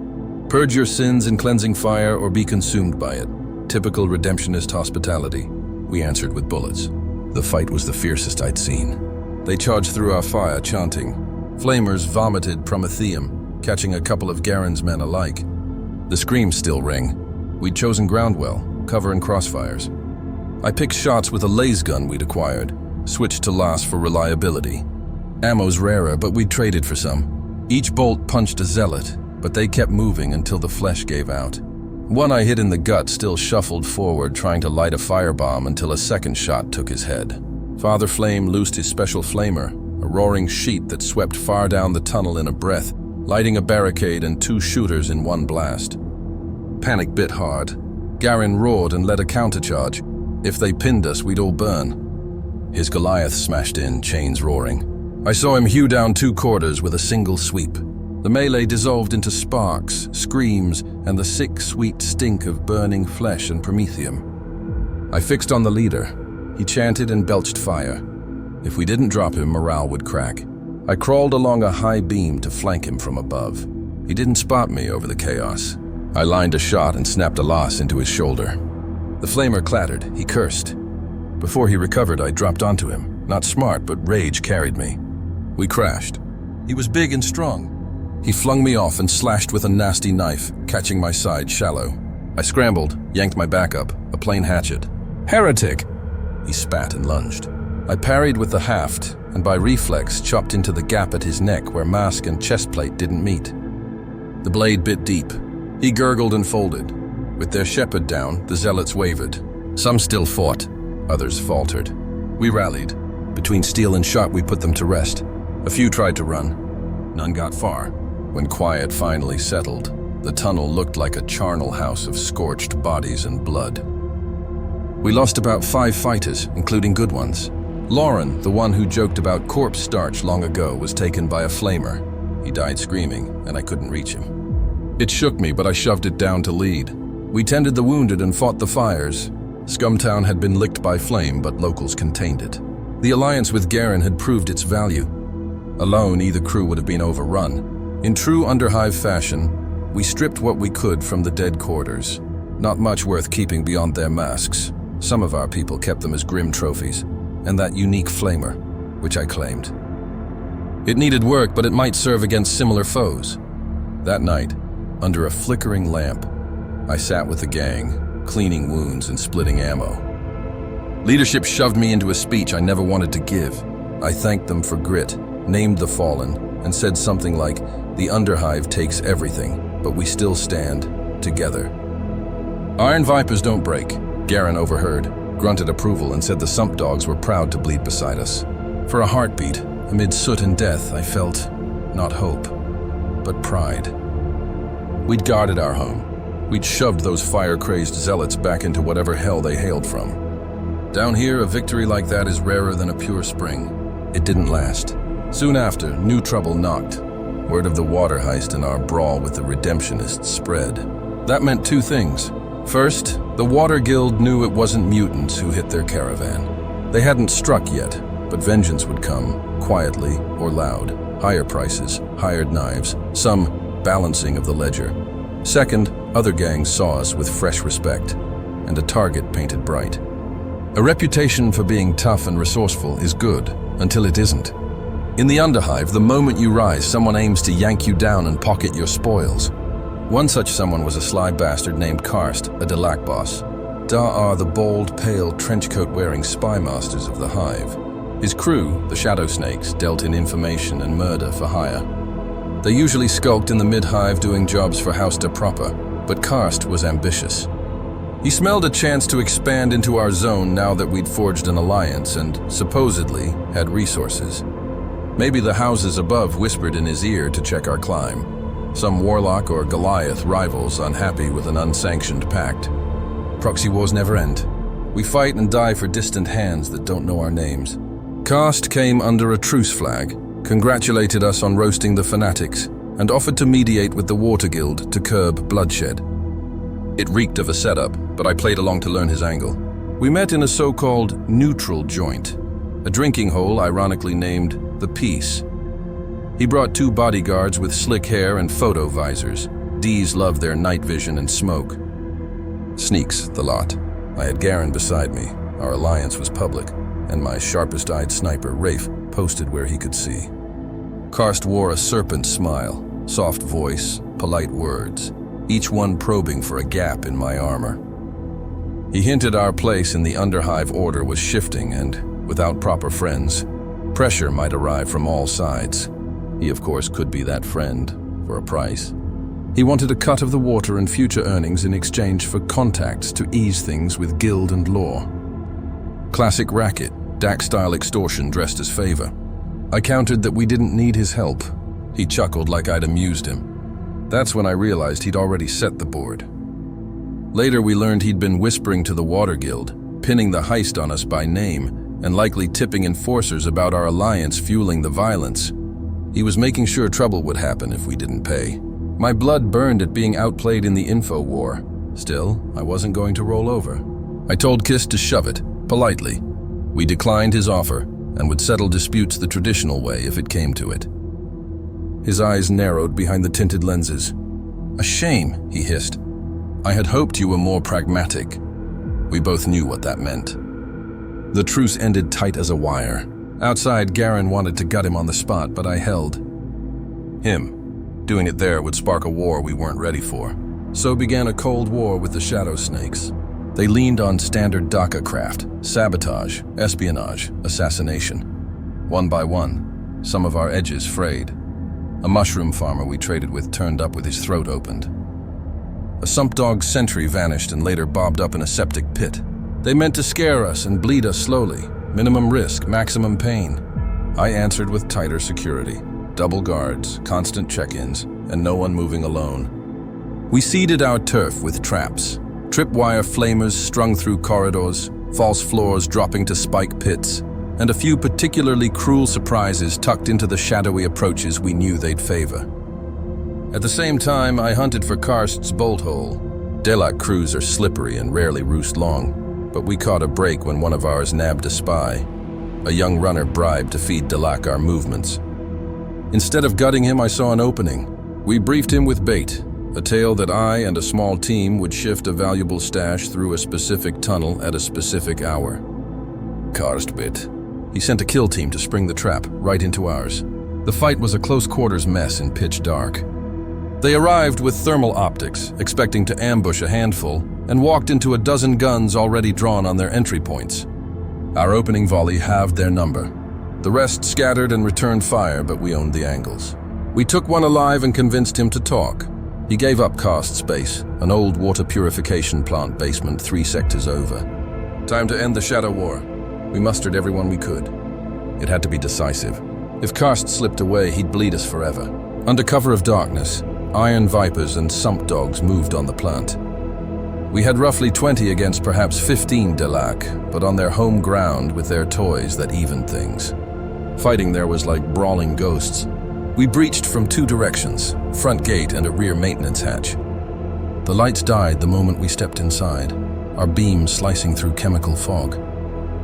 Purge your sins in cleansing fire or be consumed by it. Typical Redemptionist hospitality." We answered with bullets. The fight was the fiercest I'd seen. They charged through our fire, chanting. Flamers vomited Prometheum, catching a couple of Garen's men alike. The screams still ring. We'd chosen ground well, cover and crossfires. I picked shots with a laser gun we'd acquired, switched to las for reliability. Ammo's rarer, but we'd traded for some. Each bolt punched a zealot, but they kept moving until the flesh gave out. One I hit in the gut still shuffled forward, trying to light a firebomb until a second shot took his head. Father Flame loosed his special flamer, a roaring sheet that swept far down the tunnel in a breath, lighting a barricade and 2 shooters in one blast. Panic bit hard. Garen roared and led a countercharge. If they pinned us, we'd all burn. His Goliath smashed in, chains roaring. I saw him hew down 2 quarters with a single sweep. The melee dissolved into sparks, screams, and the sick, sweet stink of burning flesh and promethium. I fixed on the leader. He chanted and belched fire. If we didn't drop him, morale would crack. I crawled along a high beam to flank him from above. He didn't spot me over the chaos. I lined a shot and snapped a las into his shoulder. The flamer clattered. He cursed. Before he recovered, I dropped onto him. Not smart, but rage carried me. We crashed. He was big and strong. He flung me off and slashed with a nasty knife, catching my side shallow. I scrambled, yanked my back up, a plain hatchet. "Heretic!" He spat and lunged. I parried with the haft, and by reflex chopped into the gap at his neck where mask and chestplate didn't meet. The blade bit deep. He gurgled and folded. With their shepherd down, the zealots wavered. Some still fought, others faltered. We rallied. Between steel and shot, we put them to rest. A few tried to run. None got far. When quiet finally settled, the tunnel looked like a charnel house of scorched bodies and blood. We lost about 5 fighters, including good ones. Lauren, the one who joked about corpse starch long ago, was taken by a flamer. He died screaming, and I couldn't reach him. It shook me, but I shoved it down to lead. We tended the wounded and fought the fires. Scumtown had been licked by flame, but locals contained it. The alliance with Garen had proved its value. Alone, either crew would have been overrun. In true Underhive fashion, we stripped what we could from the dead quarters. Not much worth keeping beyond their masks. Some of our people kept them as grim trophies, and that unique flamer, which I claimed. It needed work, but it might serve against similar foes. That night, under a flickering lamp, I sat with the gang, cleaning wounds and splitting ammo. Leadership shoved me into a speech I never wanted to give. I thanked them for grit, named the fallen, and said something like, "The Underhive takes everything, but we still stand together." "Iron Vipers don't break," Garen overheard, grunted approval, and said the Sump Dogs were proud to bleed beside us. For a heartbeat, amid soot and death, I felt not hope, but pride. We'd guarded our home. We'd shoved those fire-crazed zealots back into whatever hell they hailed from. Down here, a victory like that is rarer than a pure spring. It didn't last. Soon after, new trouble knocked. Word of the water heist and our brawl with the Redemptionists spread. That meant 2 things. First, the Water Guild knew it wasn't mutants who hit their caravan. They hadn't struck yet, but vengeance would come, quietly or loud. Higher prices, hired knives, some balancing of the ledger. Second, other gangs saw us with fresh respect, and a target painted bright. A reputation for being tough and resourceful is good, until it isn't. In the Underhive, the moment you rise, someone aims to yank you down and pocket your spoils. One such someone was a sly bastard named Karst, a Delac boss. Da are the bold, pale, trenchcoat-wearing spy masters of the Hive. His crew, the Shadow Snakes, dealt in information and murder for hire. They usually skulked in the mid-hive doing jobs for Hauster proper, but Karst was ambitious. He smelled a chance to expand into our zone now that we'd forged an alliance and, supposedly, had resources. Maybe the houses above whispered in his ear to check our climb. Some warlock or Goliath rivals unhappy with an unsanctioned pact. Proxy wars never end. We fight and die for distant hands that don't know our names. Karst came under a truce flag, congratulated us on roasting the fanatics, and offered to mediate with the Water Guild to curb bloodshed. It reeked of a setup, but I played along to learn his angle. We met in a so-called neutral joint, a drinking hole ironically named The Peace. He brought 2 bodyguards with slick hair and photo visors. D's loved their night vision and smoke. Sneaks, the lot. I had Garen beside me. Our alliance was public, and my sharpest-eyed sniper, Rafe, posted where he could see. Karst wore a serpent smile, soft voice, polite words, each one probing for a gap in my armor. He hinted our place in the Underhive order was shifting, and, without proper friends, pressure might arrive from all sides. He, of course, could be that friend, for a price. He wanted a cut of the water and future earnings in exchange for contacts to ease things with guild and law. Classic racket, DAC-style extortion dressed as favor. I countered that we didn't need his help. He chuckled like I'd amused him. That's when I realized he'd already set the board. Later we learned he'd been whispering to the Water Guild, pinning the heist on us by name, and likely tipping enforcers about our alliance fueling the violence. He was making sure trouble would happen if we didn't pay. My blood burned at being outplayed in the info war. Still, I wasn't going to roll over. I told Kiss to shove it, politely. We declined his offer, and would settle disputes the traditional way if it came to it. His eyes narrowed behind the tinted lenses. "A shame," he hissed. "I had hoped you were more pragmatic." We both knew what that meant. The truce ended tight as a wire. Outside, Garen wanted to gut him on the spot, but I held him. Doing it there would spark a war we weren't ready for. So began a cold war with the Shadow Snakes. They leaned on standard DACA craft, sabotage, espionage, assassination. One by one, some of our edges frayed. A mushroom farmer we traded with turned up with his throat opened. A Sumpdog sentry vanished and later bobbed up in a septic pit. They meant to scare us and bleed us slowly. Minimum risk, maximum pain. I answered with tighter security. Double guards, constant check-ins, and no one moving alone. We seeded our turf with traps. Tripwire flamers strung through corridors, false floors dropping to spike pits, and a few particularly cruel surprises tucked into the shadowy approaches we knew they'd favor. At the same time, I hunted for Karst's bolt hole. Delac crews are slippery and rarely roost long, but we caught a break when one of ours nabbed a spy. A young runner bribed to feed Delac our movements. Instead of gutting him, I saw an opening. We briefed him with bait, a tale that I and a small team would shift a valuable stash through a specific tunnel at a specific hour. Karst bit. He sent a kill team to spring the trap right into ours. The fight was a close-quarters mess in pitch dark. They arrived with thermal optics, expecting to ambush a handful, and walked into a dozen guns already drawn on their entry points. Our opening volley halved their number. The rest scattered and returned fire, but we owned the angles. We took one alive and convinced him to talk. He gave up Karst's base, an old water purification plant basement 3 sectors over. Time to end the Shadow War. We mustered everyone we could. It had to be decisive. If Karst slipped away, he'd bleed us forever. Under cover of darkness, Iron Vipers and Sumpdogs moved on the plant. We had roughly 20 against perhaps 15 Delac, but on their home ground with their toys that evened things. Fighting there was like brawling ghosts. We breached from 2 directions, front gate and a rear maintenance hatch. The lights died the moment we stepped inside, our beams slicing through chemical fog.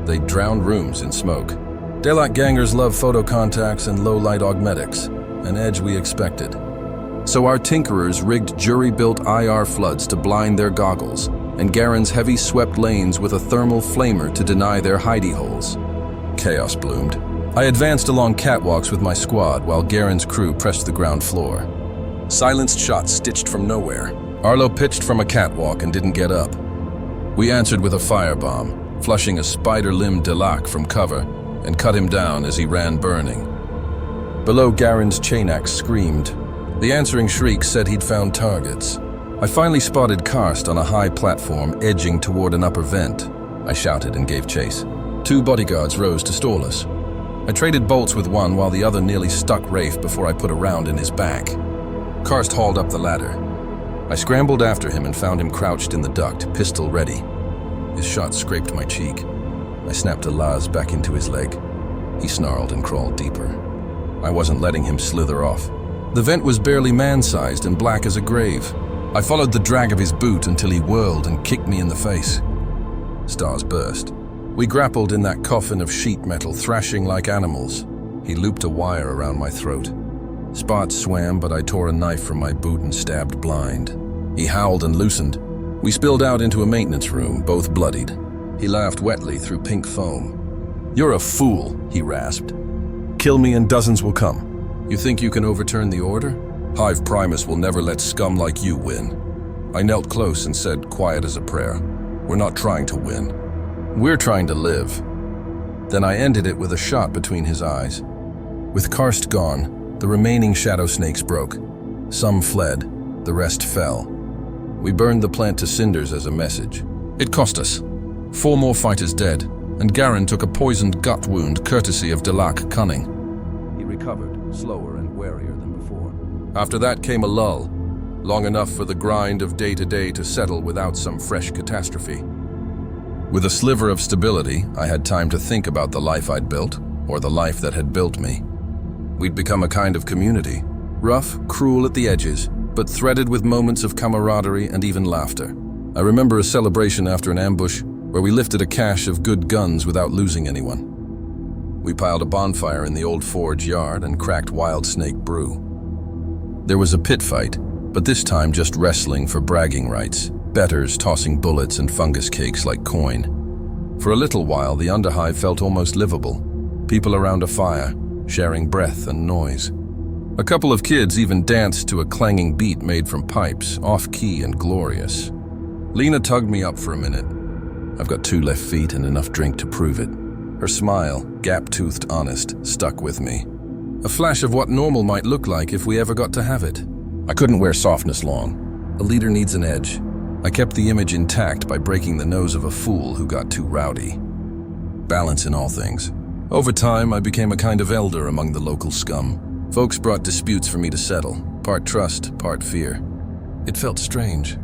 They drowned rooms in smoke. Daylight gangers love photo contacts and low-light augmetics, an edge we expected. So our tinkerers rigged jury-built IR floods to blind their goggles, and Garen's heavy swept lanes with a thermal flamer to deny their hidey holes. Chaos bloomed. I advanced along catwalks with my squad while Garen's crew pressed the ground floor. Silenced shots stitched from nowhere. Arlo pitched from a catwalk and didn't get up. We answered with a firebomb, flushing a spider-limbed Delac from cover, and cut him down as he ran burning. Below, Garen's chain axe screamed. The answering shriek said he'd found targets. I finally spotted Karst on a high platform edging toward an upper vent. I shouted and gave chase. 2 bodyguards rose to stall us. I traded bolts with one while the other nearly stuck Rafe before I put a round in his back. Karst hauled up the ladder. I scrambled after him and found him crouched in the duct, pistol ready. His shot scraped my cheek. I snapped a Laz back into his leg. He snarled and crawled deeper. I wasn't letting him slither off. The vent was barely man-sized and black as a grave. I followed the drag of his boot until he whirled and kicked me in the face. Stars burst. We grappled in that coffin of sheet metal, thrashing like animals. He looped a wire around my throat. Spots swam, but I tore a knife from my boot and stabbed blind. He howled and loosened. We spilled out into a maintenance room, both bloodied. He laughed wetly through pink foam. "You're a fool," he rasped. "Kill me and dozens will come. You think you can overturn the order? Hive Primus will never let scum like you win." I knelt close and said, quiet as a prayer, "We're not trying to win. We're trying to live." Then I ended it with a shot between his eyes. With Karst gone, the remaining shadow snakes broke. Some fled, the rest fell. We burned the plant to cinders as a message. It cost us. 4 more fighters dead, and Garen took a poisoned gut wound courtesy of Delac Cunning. He recovered, slower and warier than before. After that came a lull, long enough for the grind of day-to-day to settle without some fresh catastrophe. With a sliver of stability, I had time to think about the life I'd built, or the life that had built me. We'd become a kind of community, rough, cruel at the edges, but threaded with moments of camaraderie and even laughter. I remember a celebration after an ambush where we lifted a cache of good guns without losing anyone. We piled a bonfire in the old forge yard and cracked wild snake brew. There was a pit fight, but this time just wrestling for bragging rights, betters tossing bullets and fungus cakes like coin. For a little while, the Underhive felt almost livable. People around a fire, sharing breath and noise. A couple of kids even danced to a clanging beat made from pipes, off-key and glorious. Lena tugged me up for a minute. I've got 2 left feet and enough drink to prove it. Her smile, gap-toothed honest, stuck with me. A flash of what normal might look like if we ever got to have it. I couldn't wear softness long. A leader needs an edge. I kept the image intact by breaking the nose of a fool who got too rowdy. Balance in all things. Over time, I became a kind of elder among the local scum. Folks brought disputes for me to settle, part trust, part fear. It felt strange.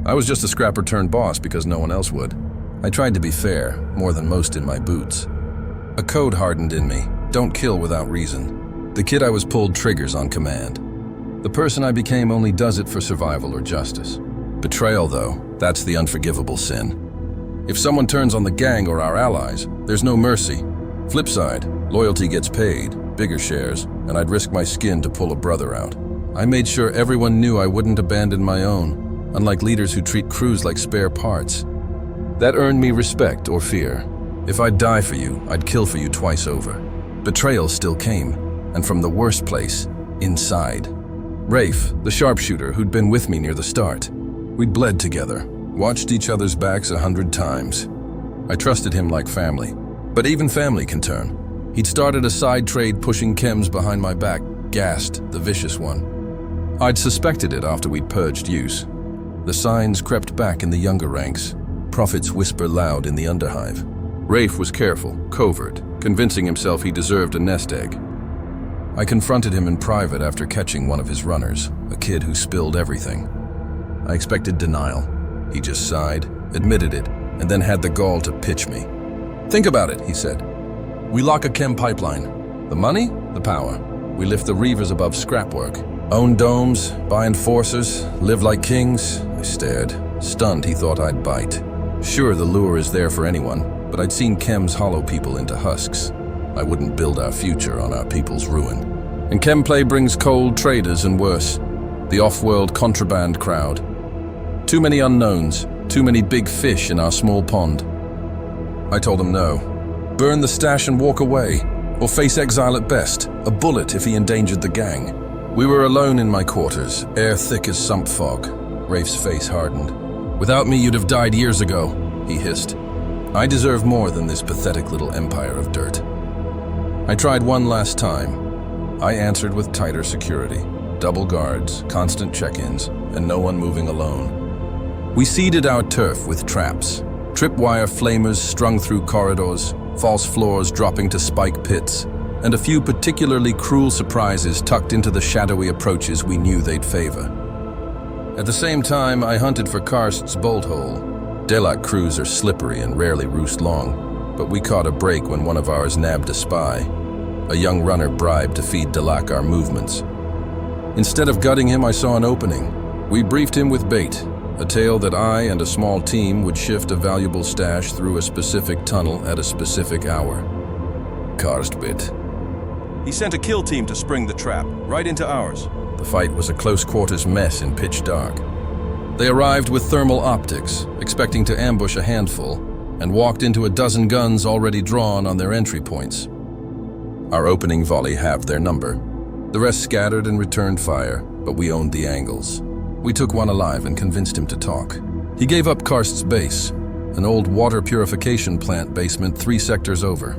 I was just a scrapper turned boss because no one else would. I tried to be fair, more than most in my boots. A code hardened in me, don't kill without reason. The kid I was pulled triggers on command. The person I became only does it for survival or justice. Betrayal, though, that's the unforgivable sin. If someone turns on the gang or our allies, there's no mercy. Flip side, loyalty gets paid, bigger shares, and I'd risk my skin to pull a brother out. I made sure everyone knew I wouldn't abandon my own, unlike leaders who treat crews like spare parts. That earned me respect or fear. If I'd die for you, I'd kill for you twice over. Betrayal still came, and from the worst place, inside. Rafe, the sharpshooter who'd been with me near the start. We'd bled together, watched each other's backs 100 times. I trusted him like family, but even family can turn. He'd started a side trade pushing chems behind my back, gassed, the vicious one. I'd suspected it after we'd purged use. The signs crept back in the younger ranks. Prophets whisper loud in the Underhive. Rafe was careful, covert, convincing himself he deserved a nest egg. I confronted him in private after catching one of his runners, a kid who spilled everything. I expected denial. He just sighed, admitted it, and then had the gall to pitch me. "Think about it," he said. "We lock a chem pipeline. The money? The power. We lift the reavers above scrap work. Own domes, buy enforcers, live like kings." I stared. Stunned, he thought I'd bite. Sure, the lure is there for anyone, but I'd seen chems hollow people into husks. I wouldn't build our future on our people's ruin. And chemplay brings cold traders and worse, the off-world contraband crowd. Too many unknowns, too many big fish in our small pond. I told him no. Burn the stash and walk away, or face exile at best, a bullet if he endangered the gang. We were alone in my quarters, air thick as sump fog. Rafe's face hardened. Without me, you'd have died years ago, he hissed. I deserve more than this pathetic little empire of dirt. I tried one last time. I answered with tighter security, double guards, constant check-ins, and no one moving alone. We seeded our turf with traps, tripwire flamers strung through corridors, false floors dropping to spike pits, and a few particularly cruel surprises tucked into the shadowy approaches we knew they'd favor. At the same time, I hunted for Karst's bolt hole. Delac crews are slippery and rarely roost long, but we caught a break when one of ours nabbed a spy. A young runner bribed to feed Delac our movements. Instead of gutting him, I saw an opening. We briefed him with bait, a tale that I and a small team would shift a valuable stash through a specific tunnel at a specific hour. Karst bit. He sent a kill team to spring the trap, right into ours. The fight was a close-quarters mess in pitch dark. They arrived with thermal optics, expecting to ambush a handful, and walked into a dozen guns already drawn on their entry points. Our opening volley halved their number. The rest scattered and returned fire, but we owned the angles. We took one alive and convinced him to talk. He gave up Karst's base, an old water purification plant basement 3 sectors over.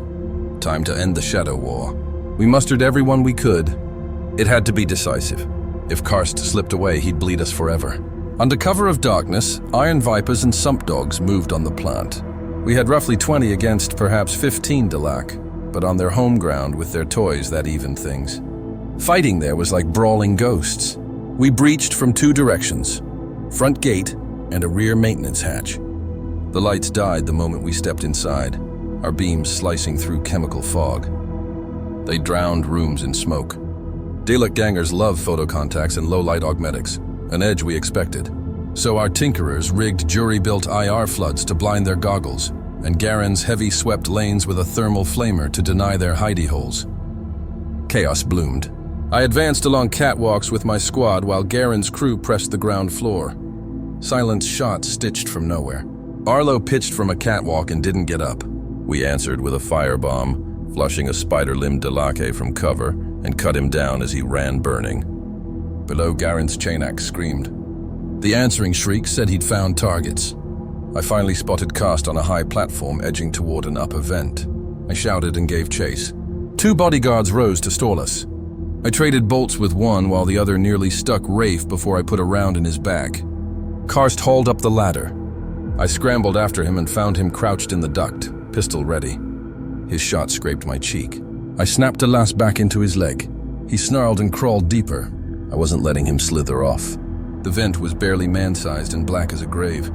Time to end the shadow war. We mustered everyone we could. It had to be decisive. If Karst slipped away, he'd bleed us forever. Under cover of darkness, iron vipers and sump dogs moved on the plant. We had roughly 20 against perhaps 15 Delac, but on their home ground with their toys that evened things. Fighting there was like brawling ghosts. We breached from 2 directions, front gate and a rear maintenance hatch. The lights died the moment we stepped inside, our beams slicing through chemical fog. They drowned rooms in smoke. Dalek gangers love photocontacts and low-light augmetics, an edge we expected. So our tinkerers rigged jury-built IR floods to blind their goggles, and Garen's heavy swept lanes with a thermal flamer to deny their hidey holes. Chaos bloomed. I advanced along catwalks with my squad while Garen's crew pressed the ground floor. Silence shot stitched from nowhere. Arlo pitched from a catwalk and didn't get up. We answered with a firebomb, flushing a spider-limbed Delaque from cover, and cut him down as he ran burning. Below, Garen's chain axe screamed. The answering shriek said he'd found targets. I finally spotted Karst on a high platform edging toward an upper vent. I shouted and gave chase. 2 bodyguards rose to stall us. I traded bolts with one while the other nearly stuck Rafe before I put a round in his back. Karst hauled up the ladder. I scrambled after him and found him crouched in the duct, pistol ready. His shot scraped my cheek. I snapped a lass back into his leg. He snarled and crawled deeper. I wasn't letting him slither off. The vent was barely man-sized and black as a grave.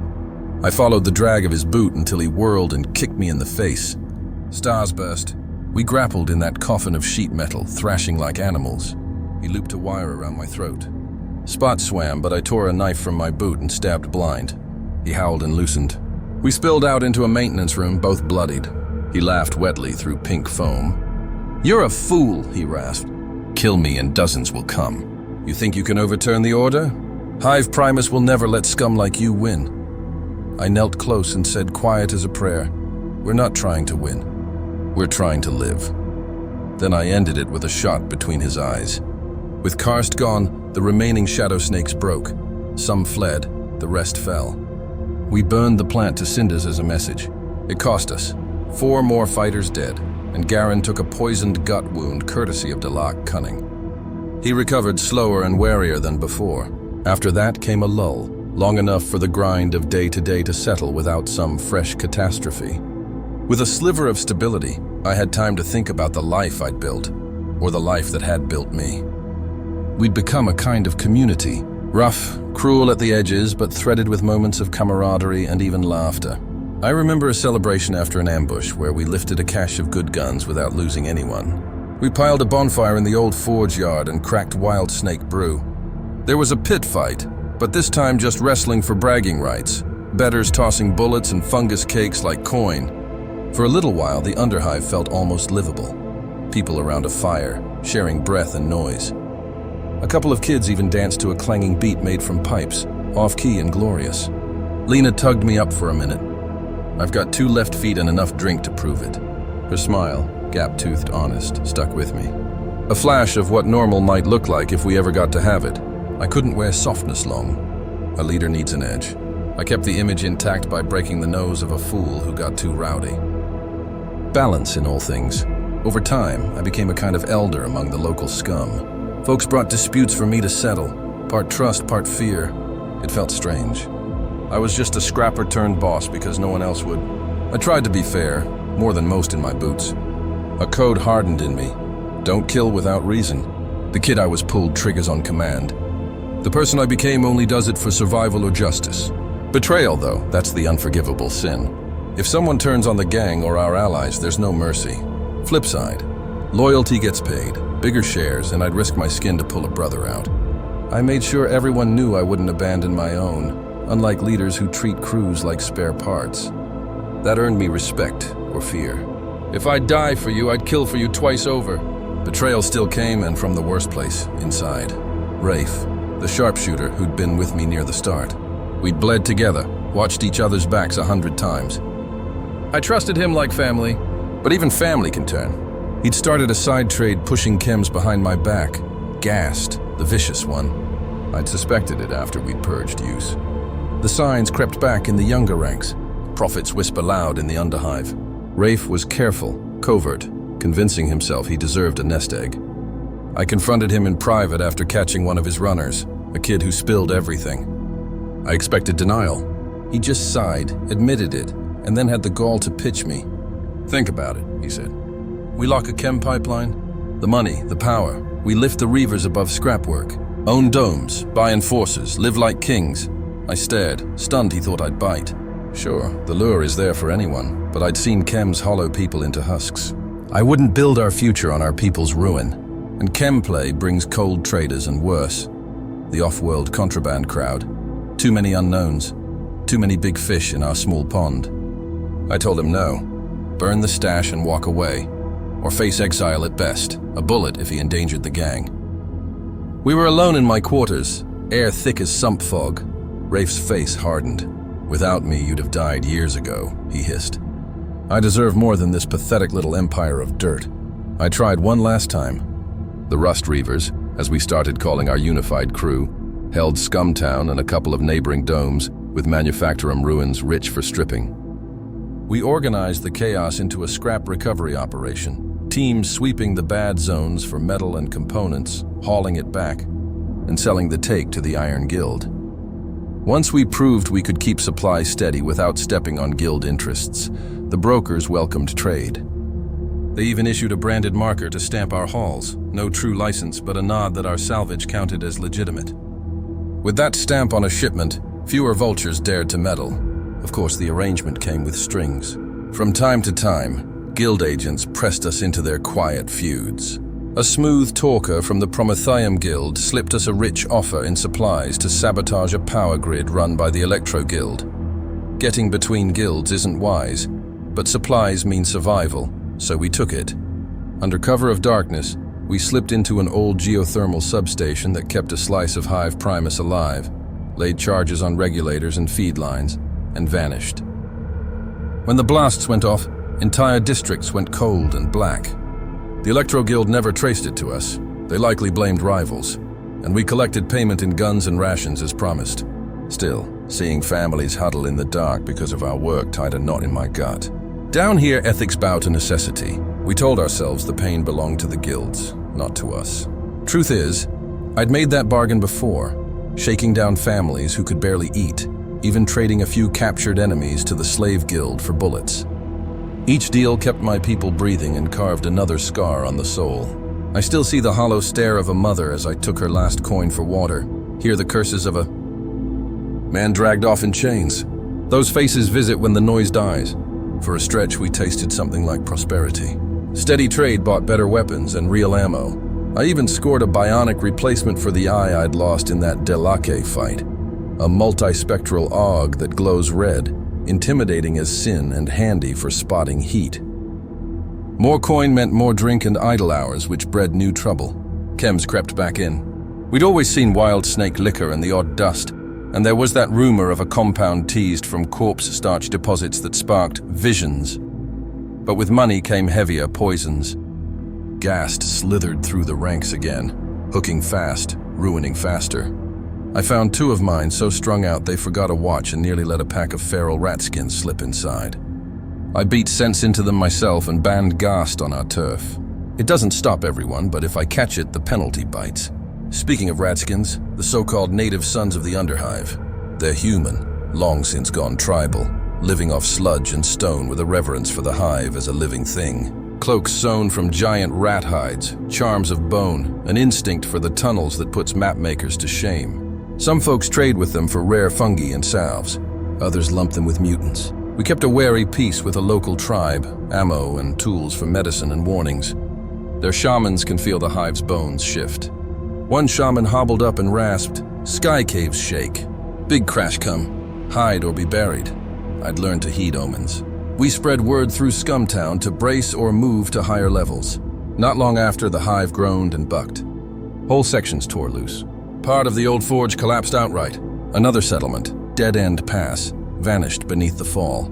I followed the drag of his boot until he whirled and kicked me in the face. Stars burst. We grappled in that coffin of sheet metal, thrashing like animals. He looped a wire around my throat. Spot swam, but I tore a knife from my boot and stabbed blind. He howled and loosened. We spilled out into a maintenance room, both bloodied. He laughed wetly through pink foam. "You're a fool," he rasped. "Kill me and dozens will come. You think you can overturn the order? Hive Primus will never let scum like you win." I knelt close and said, quiet as a prayer, "We're not trying to win. We're trying to live." Then I ended it with a shot between his eyes. With Karst gone, the remaining shadow snakes broke. Some fled, the rest fell. We burned the plant to cinders as a message. It cost us. 4 more fighters dead, and Garen took a poisoned gut wound courtesy of Delac Cunning. He recovered slower and warier than before. After that came a lull, long enough for the grind of day-to-day to settle without some fresh catastrophe. With a sliver of stability, I had time to think about the life I'd built, or the life that had built me. We'd become a kind of community, rough, cruel at the edges, but threaded with moments of camaraderie and even laughter. I remember a celebration after an ambush where we lifted a cache of good guns without losing anyone. We piled a bonfire in the old forge yard and cracked wild snake brew. There was a pit fight, but this time just wrestling for bragging rights, betters tossing bullets and fungus cakes like coin. For a little while, the Underhive felt almost livable. people around a fire, sharing breath and noise. A couple of kids even danced to a clanging beat made from pipes, off-key and glorious. Lena tugged me up for a minute. I've got 2 left feet and enough drink to prove it. Her smile, gap-toothed honest, stuck with me. A flash of what normal might look like if we ever got to have it. I couldn't wear softness long. A leader needs an edge. I kept the image intact by breaking the nose of a fool who got too rowdy. Balance in all things. Over time, I became a kind of elder among the local scum. Folks brought disputes for me to settle, part trust, part fear. It felt strange. I was just a scrapper turned boss because no one else would. I tried to be fair, more than most in my boots. A code hardened in me. Don't kill without reason. The kid I was pulled triggers on command. The person I became only does it for survival or justice. Betrayal, though, that's the unforgivable sin. If someone turns on the gang or our allies, there's no mercy. Flip side, loyalty gets paid, bigger shares, and I'd risk my skin to pull a brother out. I made sure everyone knew I wouldn't abandon my own, unlike leaders who treat crews like spare parts. That earned me respect or fear. If I'd die for you, I'd kill for you twice over. Betrayal still came, and from the worst place, inside. Rafe, the sharpshooter who'd been with me near the start. We'd bled together, watched each other's backs 100 times. I trusted him like family, but even family can turn. He'd started a side trade pushing chems behind my back. Gassed, the vicious one. I'd suspected it after we'd purged use. The signs crept back in the younger ranks. Prophets whisper loud in the Underhive. Rafe was careful, covert, convincing himself he deserved a nest egg. I confronted him in private after catching one of his runners, a kid who spilled everything. I expected denial. He just sighed, admitted it, and then had the gall to pitch me. Think about it, he said. We lock a chem pipeline. The money, the power. We lift the reavers above scrap work. Own domes, buy enforcers, live like kings. I stared, stunned he thought I'd bite. Sure, the lure is there for anyone, but I'd seen chems hollow people into husks. I wouldn't build our future on our people's ruin. And chem play brings cold traders and worse. The off-world contraband crowd. Too many unknowns. Too many big fish in our small pond. I told him no. Burn the stash and walk away. Or face exile at best. A bullet if he endangered the gang. We were alone in my quarters. Air thick as sump fog. Rafe's face hardened. Without me, you'd have died years ago, he hissed. I deserve more than this pathetic little empire of dirt. I tried one last time. The Rust Reavers, as we started calling our unified crew, held Scumtown and a couple of neighboring domes with manufacturum ruins rich for stripping. We organized the chaos into a scrap recovery operation, teams sweeping the bad zones for metal and components, hauling it back, and selling the take to the Iron Guild. Once we proved we could keep supply steady without stepping on guild interests, the brokers welcomed trade. They even issued a branded marker to stamp our hauls, no true license but a nod that our salvage counted as legitimate. With that stamp on a shipment, fewer vultures dared to meddle. Of course, the arrangement came with strings. From time to time, guild agents pressed us into their quiet feuds. A smooth talker from the Prometheum Guild slipped us a rich offer in supplies to sabotage a power grid run by the Electro Guild. Getting between guilds isn't wise, but supplies mean survival, so we took it. Under cover of darkness, we slipped into an old geothermal substation that kept a slice of Hive Primus alive, laid charges on regulators and feed lines, and vanished. When the blasts went off, entire districts went cold and black. The Electro Guild never traced it to us. They likely blamed rivals, and we collected payment in guns and rations as promised. Still, seeing families huddle in the dark because of our work tied a knot in my gut. Down here, ethics bow to necessity. We told ourselves the pain belonged to the guilds, not to us. Truth is, I'd made that bargain before, shaking down families who could barely eat, even trading a few captured enemies to the slave guild for bullets. Each deal kept my people breathing and carved another scar on the soul. I still see the hollow stare of a mother as I took her last coin for water, hear the curses of a man dragged off in chains. Those faces visit when the noise dies. For a stretch, we tasted something like prosperity. Steady trade bought better weapons and real ammo. I even scored a bionic replacement for the eye I'd lost in that Delake fight. A multispectral AUG that glows red, intimidating as sin and handy for spotting heat. More coin meant more drink and idle hours, which bred new trouble. Chems crept back in. We'd always seen wild snake liquor and the odd dust, and there was that rumor of a compound teased from corpse starch deposits that sparked visions. But with money came heavier poisons. Ghast slithered through the ranks again, hooking fast, ruining faster. I found 2 of mine so strung out they forgot a watch and nearly let a pack of feral rat skins slip inside. I beat sense into them myself and banned Ghast on our turf. It doesn't stop everyone, but if I catch it, the penalty bites. Speaking of ratskins, the so-called native sons of the Underhive. They're human, long since gone tribal, living off sludge and stone with a reverence for the hive as a living thing. Cloaks sewn from giant rat hides, charms of bone, an instinct for the tunnels that puts mapmakers to shame. Some folks trade with them for rare fungi and salves. Others lump them with mutants. We kept a wary peace with a local tribe, ammo and tools for medicine and warnings. Their shamans can feel the hive's bones shift. One shaman hobbled up and rasped, "Sky caves shake. Big crash come. Hide or be buried." I'd learned to heed omens. We spread word through Scumtown to brace or move to higher levels. Not long after, the hive groaned and bucked. Whole sections tore loose. Part of the old forge collapsed outright. Another settlement, Dead End Pass, vanished beneath the fall.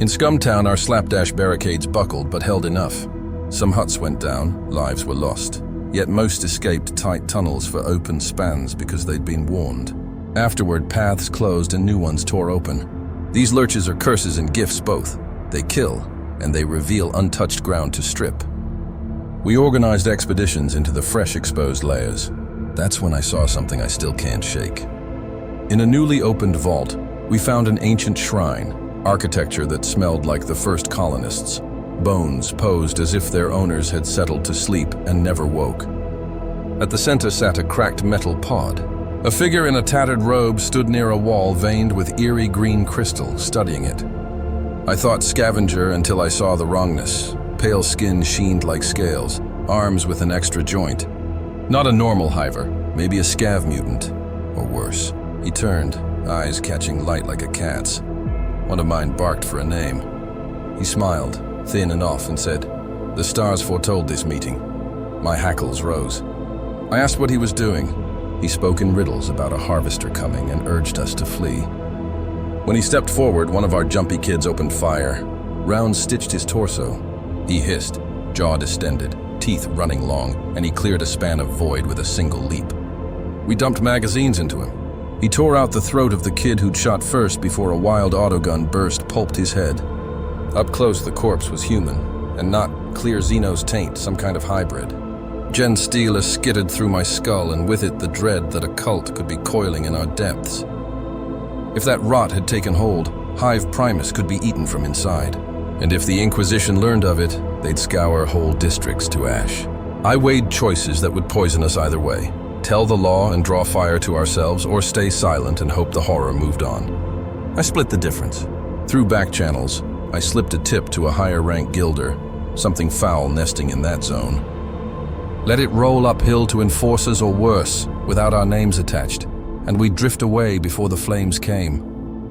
In Scumtown, our slapdash barricades buckled but held enough. Some huts went down, lives were lost. Yet most escaped tight tunnels for open spans because they'd been warned. Afterward, paths closed and new ones tore open. These lurches are curses and gifts both. They kill, and they reveal untouched ground to strip. We organized expeditions into the fresh exposed layers. That's when I saw something I still can't shake. In a newly opened vault, we found an ancient shrine, architecture that smelled like the first colonists. Bones posed as if their owners had settled to sleep and never woke. At the center sat a cracked metal pod. A figure in a tattered robe stood near a wall veined with eerie green crystal, studying it. I thought scavenger until I saw the wrongness. Pale skin sheened like scales, arms with an extra joint. Not a normal hiver, maybe a scav mutant, or worse. He turned, eyes catching light like a cat's. One of mine barked for a name. He smiled, thin and off, and said, "The stars foretold this meeting." My hackles rose. I asked what he was doing. He spoke in riddles about a harvester coming and urged us to flee. When he stepped forward, one of our jumpy kids opened fire. Rounds stitched his torso. He hissed, jaw distended, teeth running long, and he cleared a span of void with a single leap. We dumped magazines into him. He tore out the throat of the kid who'd shot first before a wild autogun burst pulped his head. Up close, the corpse was human, and not clear Xeno's taint, some kind of hybrid. Gen steel skittered through my skull, and with it the dread that a cult could be coiling in our depths. If that rot had taken hold, Hive Primus could be eaten from inside. And if the Inquisition learned of it, they'd scour whole districts to ash. I weighed choices that would poison us either way. Tell the law and draw fire to ourselves, or stay silent and hope the horror moved on. I split the difference. Through back channels, I slipped a tip to a higher-ranked guilder, something foul nesting in that zone. Let it roll uphill to enforcers or worse, without our names attached, and we'd drift away before the flames came.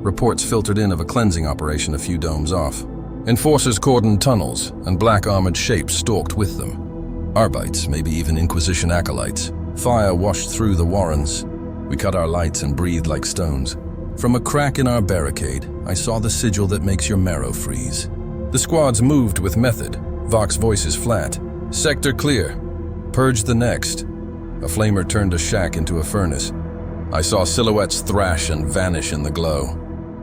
Reports filtered in of a cleansing operation a few domes off. Enforcers cordoned tunnels, and black-armored shapes stalked with them. Arbites, maybe even Inquisition acolytes. Fire washed through the warrens. We cut our lights and breathed like stones. From a crack in our barricade, I saw the sigil that makes your marrow freeze. The squads moved with method, Vox voices flat. "Sector clear. Purge the next." A flamer turned a shack into a furnace. I saw silhouettes thrash and vanish in the glow.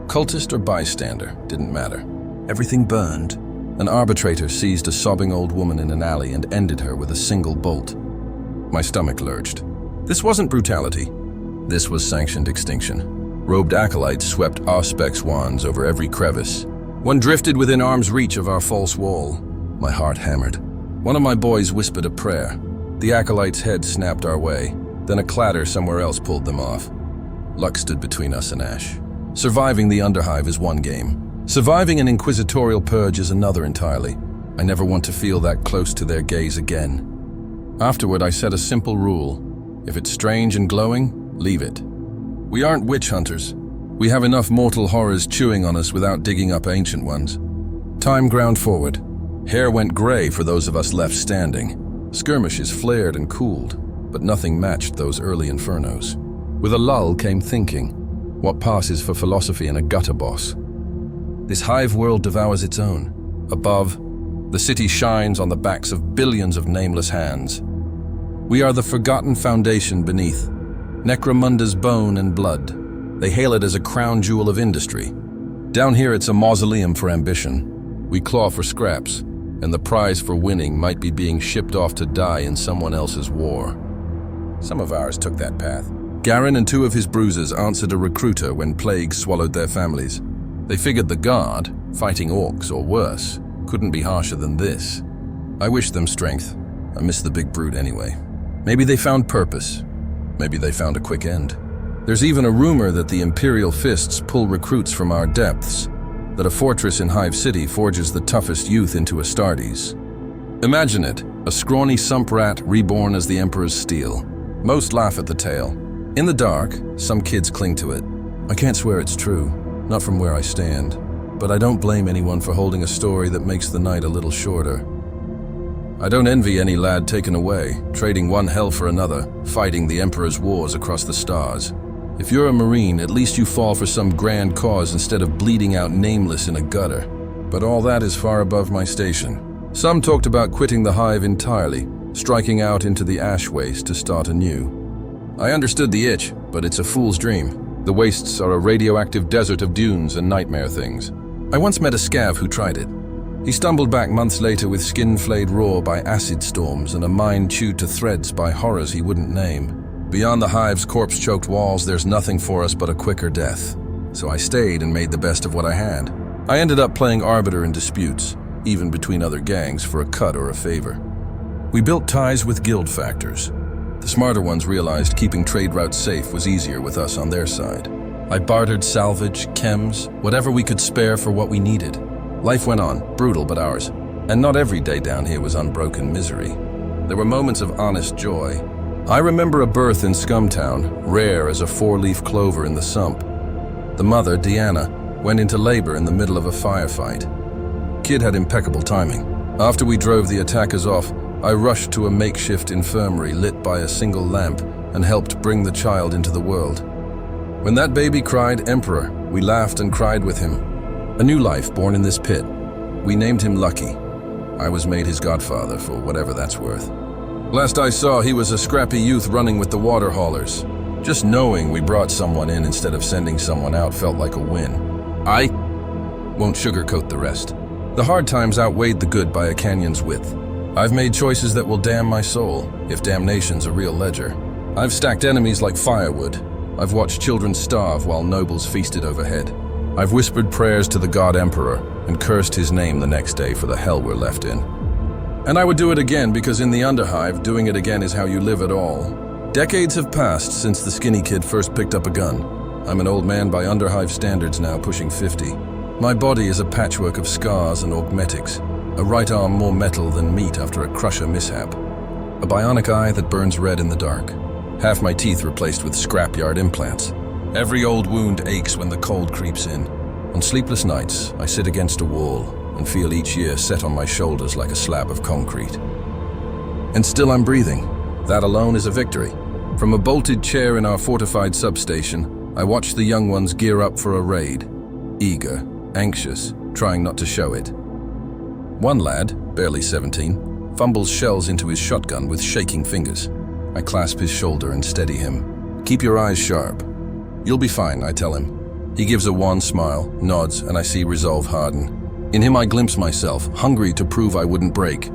Cultist or bystander, didn't matter. Everything burned. An arbitrator seized a sobbing old woman in an alley and ended her with a single bolt. My stomach lurched. This wasn't brutality. This was sanctioned extinction. Robed acolytes swept Auspex wands over every crevice. One drifted within arm's reach of our false wall. My heart hammered. One of my boys whispered a prayer. The acolyte's head snapped our way. Then a clatter somewhere else pulled them off. Luck stood between us and ash. Surviving the Underhive is one game. Surviving an inquisitorial purge is another entirely. I never want to feel that close to their gaze again. Afterward, I set a simple rule. If it's strange and glowing, leave it. We aren't witch hunters. We have enough mortal horrors chewing on us without digging up ancient ones. Time ground forward. Hair went gray for those of us left standing. Skirmishes flared and cooled, but nothing matched those early infernos. With a lull came thinking, what passes for philosophy in a gutter boss? This hive world devours its own. Above, the city shines on the backs of billions of nameless hands. We are the forgotten foundation beneath, Necromunda's bone and blood. They hail it as a crown jewel of industry. Down here it's a mausoleum for ambition. We claw for scraps, and the prize for winning might be being shipped off to die in someone else's war. Some of ours took that path. Garen and 2 of his bruisers answered a recruiter when plagues swallowed their families. They figured the guard, fighting orcs or worse, couldn't be harsher than this. I wish them strength. I miss the big brute anyway. Maybe they found purpose. Maybe they found a quick end. There's even a rumor that the Imperial fists pull recruits from our depths, that a fortress in Hive City forges the toughest youth into Astartes. Imagine it, a scrawny sump rat reborn as the Emperor's steel. Most laugh at the tale. In the dark, some kids cling to it. I can't swear it's true, not from where I stand, but I don't blame anyone for holding a story that makes the night a little shorter. I don't envy any lad taken away, trading one hell for another, fighting the Emperor's wars across the stars. If you're a Marine, at least you fall for some grand cause instead of bleeding out nameless in a gutter. But all that is far above my station. Some talked about quitting the Hive entirely, striking out into the ash waste to start anew. I understood the itch, but it's a fool's dream. The wastes are a radioactive desert of dunes and nightmare things. I once met a scav who tried it. He stumbled back months later with skin flayed raw by acid storms and a mind chewed to threads by horrors he wouldn't name. Beyond the Hive's corpse-choked walls, there's nothing for us but a quicker death. So I stayed and made the best of what I had. I ended up playing arbiter in disputes, even between other gangs, for a cut or a favor. We built ties with guild factors. The smarter ones realized keeping trade routes safe was easier with us on their side. I bartered salvage, chems, whatever we could spare for what we needed. Life went on, brutal but ours. And not every day down here was unbroken misery. There were moments of honest joy. I remember a birth in Scumtown, rare as a 4-leaf clover in the sump. The mother, Deanna, went into labor in the middle of a firefight. Kid had impeccable timing. After we drove the attackers off, I rushed to a makeshift infirmary lit by a single lamp and helped bring the child into the world. When that baby cried Emperor, we laughed and cried with him. A new life born in this pit. We named him Lucky. I was made his godfather for whatever that's worth. Last I saw, he was a scrappy youth running with the water haulers. Just knowing we brought someone in instead of sending someone out felt like a win. I won't sugarcoat the rest. The hard times outweighed the good by a canyon's width. I've made choices that will damn my soul, if damnation's a real ledger. I've stacked enemies like firewood. I've watched children starve while nobles feasted overhead. I've whispered prayers to the God Emperor and cursed his name the next day for the hell we're left in. And I would do it again because in the Underhive, doing it again is how you live at all. Decades have passed since the skinny kid first picked up a gun. I'm an old man by Underhive standards now, pushing 50. My body is a patchwork of scars and augmetics, a right arm more metal than meat after a crusher mishap, a bionic eye that burns red in the dark, half my teeth replaced with scrapyard implants. Every old wound aches when the cold creeps in. On sleepless nights, I sit against a wall and feel each year set on my shoulders like a slab of concrete. And still I'm breathing. That alone is a victory. From a bolted chair in our fortified substation, I watch the young ones gear up for a raid. Eager, anxious, trying not to show it. One lad, barely 17, fumbles shells into his shotgun with shaking fingers. I clasp his shoulder and steady him. Keep your eyes sharp. You'll be fine, I tell him. He gives a wan smile, nods, and I see resolve harden. In him I glimpse myself, hungry to prove I wouldn't break.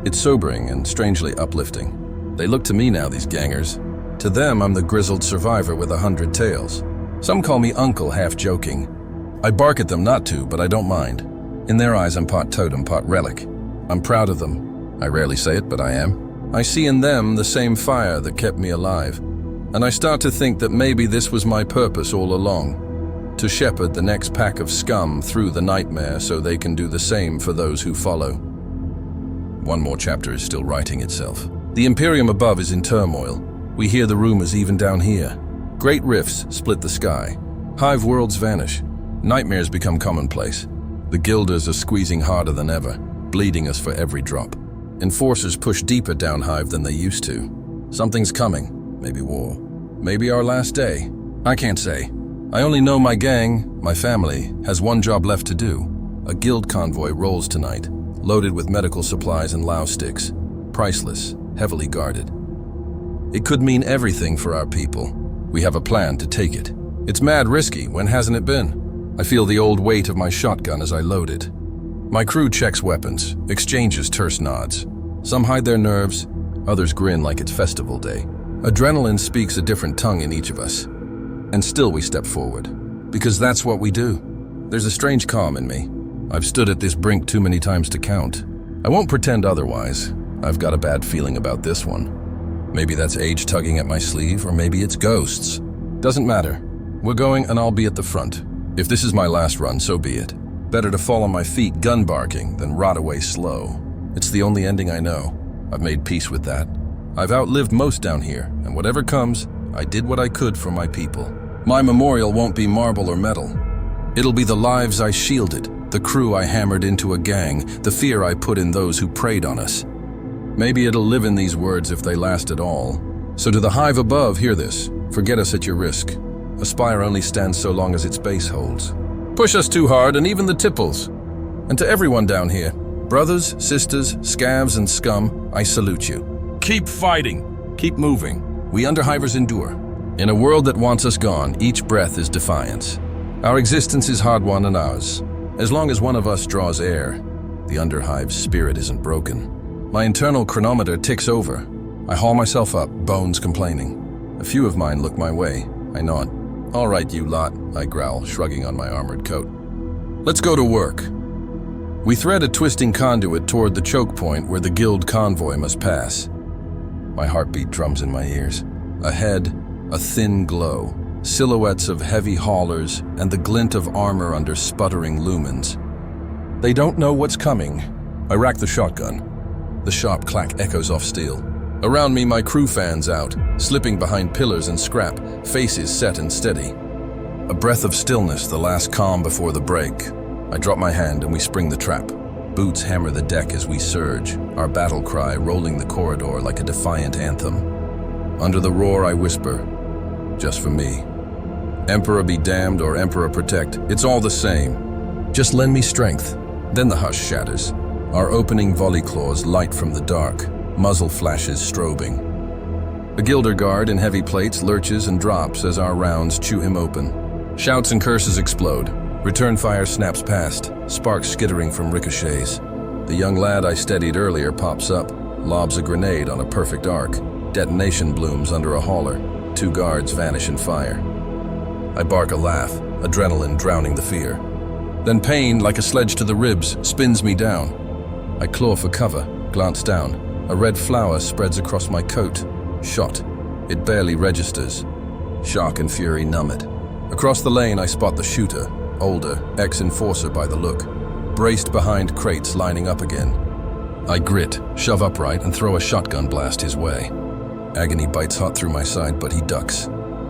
It's sobering and strangely uplifting. They look to me now, these gangers. To them, I'm the grizzled survivor with 100 tales. Some call me uncle, half joking. I bark at them not to, but I don't mind. In their eyes, I'm part totem, part relic. I'm proud of them. I rarely say it, but I am. I see in them the same fire that kept me alive. And I start to think that maybe this was my purpose all along. To shepherd the next pack of scum through the nightmare so they can do the same for those who follow. One more chapter is still writing itself. The Imperium above is in turmoil. We hear the rumors even down here. Great rifts split the sky. Hive worlds vanish. Nightmares become commonplace. The guilders are squeezing harder than ever. bleeding us for every drop. Enforcers push deeper down Hive than they used to. Something's coming. Maybe war. Maybe our last day. I can't say. I only know my gang, my family, has one job left to do. A guild convoy rolls tonight, loaded with medical supplies and Lao sticks. Priceless, heavily guarded. It could mean everything for our people. We have a plan to take it. It's mad risky, when hasn't it been? I feel the old weight of my shotgun as I load it. My crew checks weapons, exchanges terse nods. Some hide their nerves, others grin like it's festival day. Adrenaline speaks a different tongue in each of us. And still we step forward. Because that's what we do. There's a strange calm in me. I've stood at this brink too many times to count. I won't pretend otherwise. I've got a bad feeling about this one. Maybe that's age tugging at my sleeve, or maybe it's ghosts. Doesn't matter. We're going and I'll be at the front. If this is my last run, so be it. Better to fall on my feet gun barking than rot away slow. It's the only ending I know. I've made peace with that. I've outlived most down here, and whatever comes, I did what I could for my people. My memorial won't be marble or metal. It'll be the lives I shielded, the crew I hammered into a gang, the fear I put in those who preyed on us. Maybe it'll live in these words if they last at all. So to the Hive above, hear this. Forget us at your risk. A Spyrer only stands so long as its base holds. Push us too hard and even the tipples. And to everyone down here, brothers, sisters, scavs, and scum, I salute you. Keep fighting. Keep moving. We Underhivers endure. In a world that wants us gone, each breath is defiance. Our existence is hard-won and ours. As long as one of us draws air, the Underhive's spirit isn't broken. My internal chronometer ticks over. I haul myself up, bones complaining. A few of mine look my way. I nod. All right, you lot, I growl, shrugging on my armored coat. Let's go to work. We thread a twisting conduit toward the choke point where the guild convoy must pass. My heartbeat drums in my ears. Ahead, a thin glow, silhouettes of heavy haulers, and the glint of armor under sputtering lumens. They don't know what's coming. I rack the shotgun. The sharp clack echoes off steel. Around me, my crew fans out, slipping behind pillars and scrap, faces set and steady. A breath of stillness, the last calm before the break. I drop my hand and we spring the trap. Boots hammer the deck as we surge, our battle cry rolling the corridor like a defiant anthem. Under the roar, I whisper, just for me. Emperor be damned or Emperor protect, it's all the same. Just lend me strength. Then the hush shatters. Our opening volley claws light from the dark, muzzle flashes strobing. A gilder guard in heavy plates lurches and drops as our rounds chew him open. Shouts and curses explode. Return fire snaps past, sparks skittering from ricochets. The young lad I steadied earlier pops up, lobs a grenade on a perfect arc. Detonation blooms under a hauler. 2 guards vanish in fire. I bark a laugh, adrenaline drowning the fear. Then pain, like a sledge to the ribs, spins me down. I claw for cover, glance down. A red flower spreads across my coat. Shot. It barely registers. Shock and fury numb it. Across the lane, I spot the shooter, older, ex-enforcer by the look, braced behind crates lining up again. I grit, shove upright, and throw a shotgun blast his way. Agony bites hot through my side, but he ducks.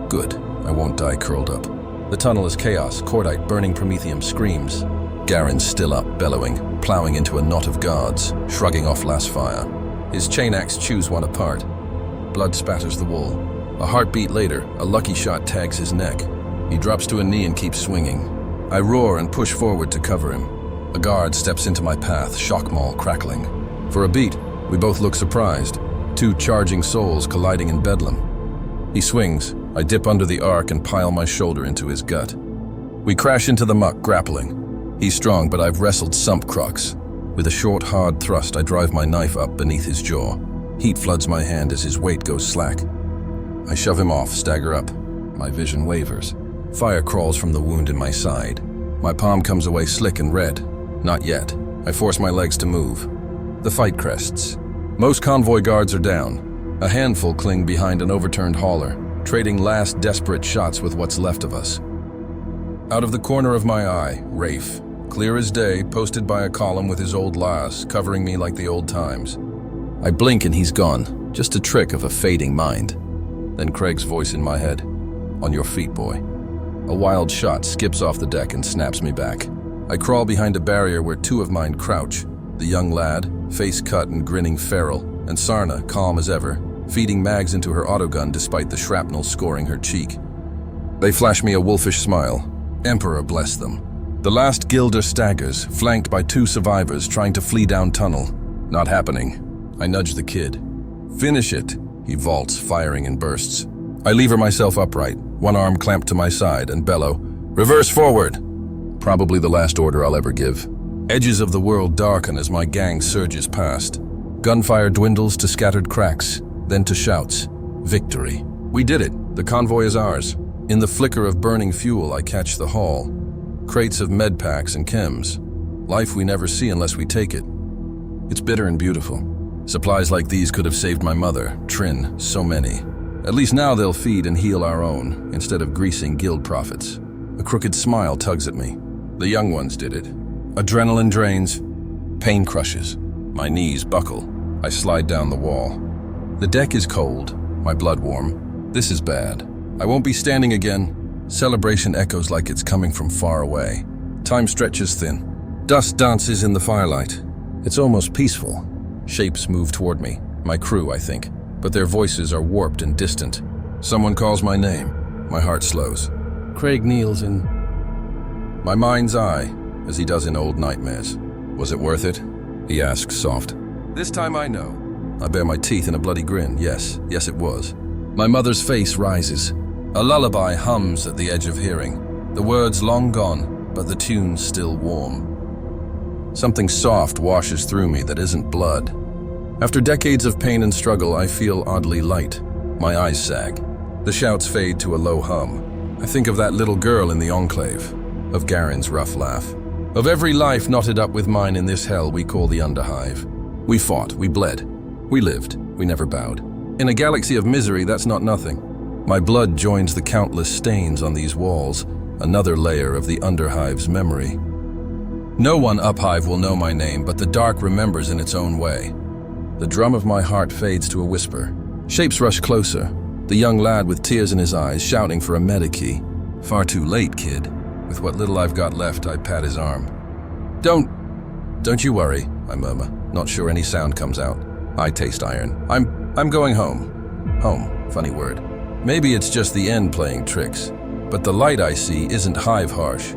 Good, I won't die curled up. The tunnel is chaos, cordite burning promethium screams. Garen's still up, bellowing, plowing into a knot of guards, shrugging off last fire. His chain axe chews one apart. Blood spatters the wall. A heartbeat later, a lucky shot tags his neck. He drops to a knee and keeps swinging. I roar and push forward to cover him. A guard steps into my path, shock maul crackling. For a beat, we both look surprised. 2 charging souls colliding in bedlam. He swings. I dip under the arc and pile my shoulder into his gut. We crash into the muck, grappling. He's strong, but I've wrestled sump crocs. With a short, hard thrust, I drive my knife up beneath his jaw. Heat floods my hand as his weight goes slack. I shove him off, stagger up. My vision wavers. Fire crawls from the wound in my side. My palm comes away slick and red. Not yet. I force my legs to move. The fight crests. Most convoy guards are down. A handful cling behind an overturned hauler, trading last desperate shots with what's left of us. Out of the corner of my eye, Rafe, clear as day, posted by a column with his old lass, covering me like the old times. I blink and he's gone, just a trick of a fading mind. Then Craig's voice in my head, on your feet, boy. A wild shot skips off the deck and snaps me back. I crawl behind a barrier where 2 of mine crouch, The young lad, face cut and grinning feral, and Sarna, calm as ever, feeding mags into her autogun despite the shrapnel scoring her cheek. They flash me a wolfish smile. Emperor bless them. The last Gilder staggers, flanked by 2 survivors trying to flee down tunnel. Not happening. I nudge the kid. Finish it, he vaults, firing in bursts. I lever myself upright, one arm clamped to my side, and bellow, "Reverse forward!" Probably the last order I'll ever give. Edges of the world darken as my gang surges past. Gunfire dwindles to scattered cracks, then to shouts. Victory. We did it. The convoy is ours. In the flicker of burning fuel, I catch the haul. Crates of med packs and chems. Life we never see unless we take it. It's bitter and beautiful. Supplies like these could have saved my mother, Trin, so many. At least now they'll feed and heal our own, instead of greasing guild profits. A crooked smile tugs at me. The young ones did it. Adrenaline drains. Pain crushes. My knees buckle. I slide down the wall. The deck is cold, my blood warm. This is bad. I won't be standing again. Celebration echoes like it's coming from far away. Time stretches thin. Dust dances in the firelight. It's almost peaceful. Shapes move toward me. My crew, I think. But their voices are warped and distant. Someone calls my name. My heart slows. Craig kneels in my mind's eye, as he does in old nightmares. Was it worth it? He asks, soft. This time I know. I bare my teeth in a bloody grin. Yes, it was. My mother's face rises. A lullaby hums at the edge of hearing. The words long gone, but the tune's still warm. Something soft washes through me that isn't blood. After decades of pain and struggle, I feel oddly light. My eyes sag. The shouts fade to a low hum. I think of that little girl in the enclave, of Garen's rough laugh, of every life knotted up with mine in this hell we call the Underhive. We fought, we bled, we lived, we never bowed. In a galaxy of misery, that's not nothing. My blood joins the countless stains on these walls, another layer of the Underhive's memory. No one Uphive will know my name, but the dark remembers in its own way. The drum of my heart fades to a whisper. Shapes rush closer, the young lad with tears in his eyes shouting for a medikey. Far too late, kid. With what little I've got left, I pat his arm. Don't you worry, I murmur, not sure any sound comes out. I taste iron. I'm going home. Home, funny word. Maybe it's just the end playing tricks, but the light I see isn't hive harsh.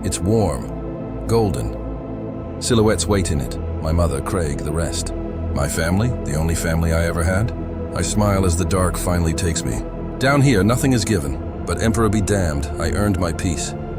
It's warm, golden. Silhouettes wait in it, my mother, Craig, the rest. My family, the only family I ever had. I smile as the dark finally takes me. Down here, nothing is given, but Emperor be damned, I earned my peace.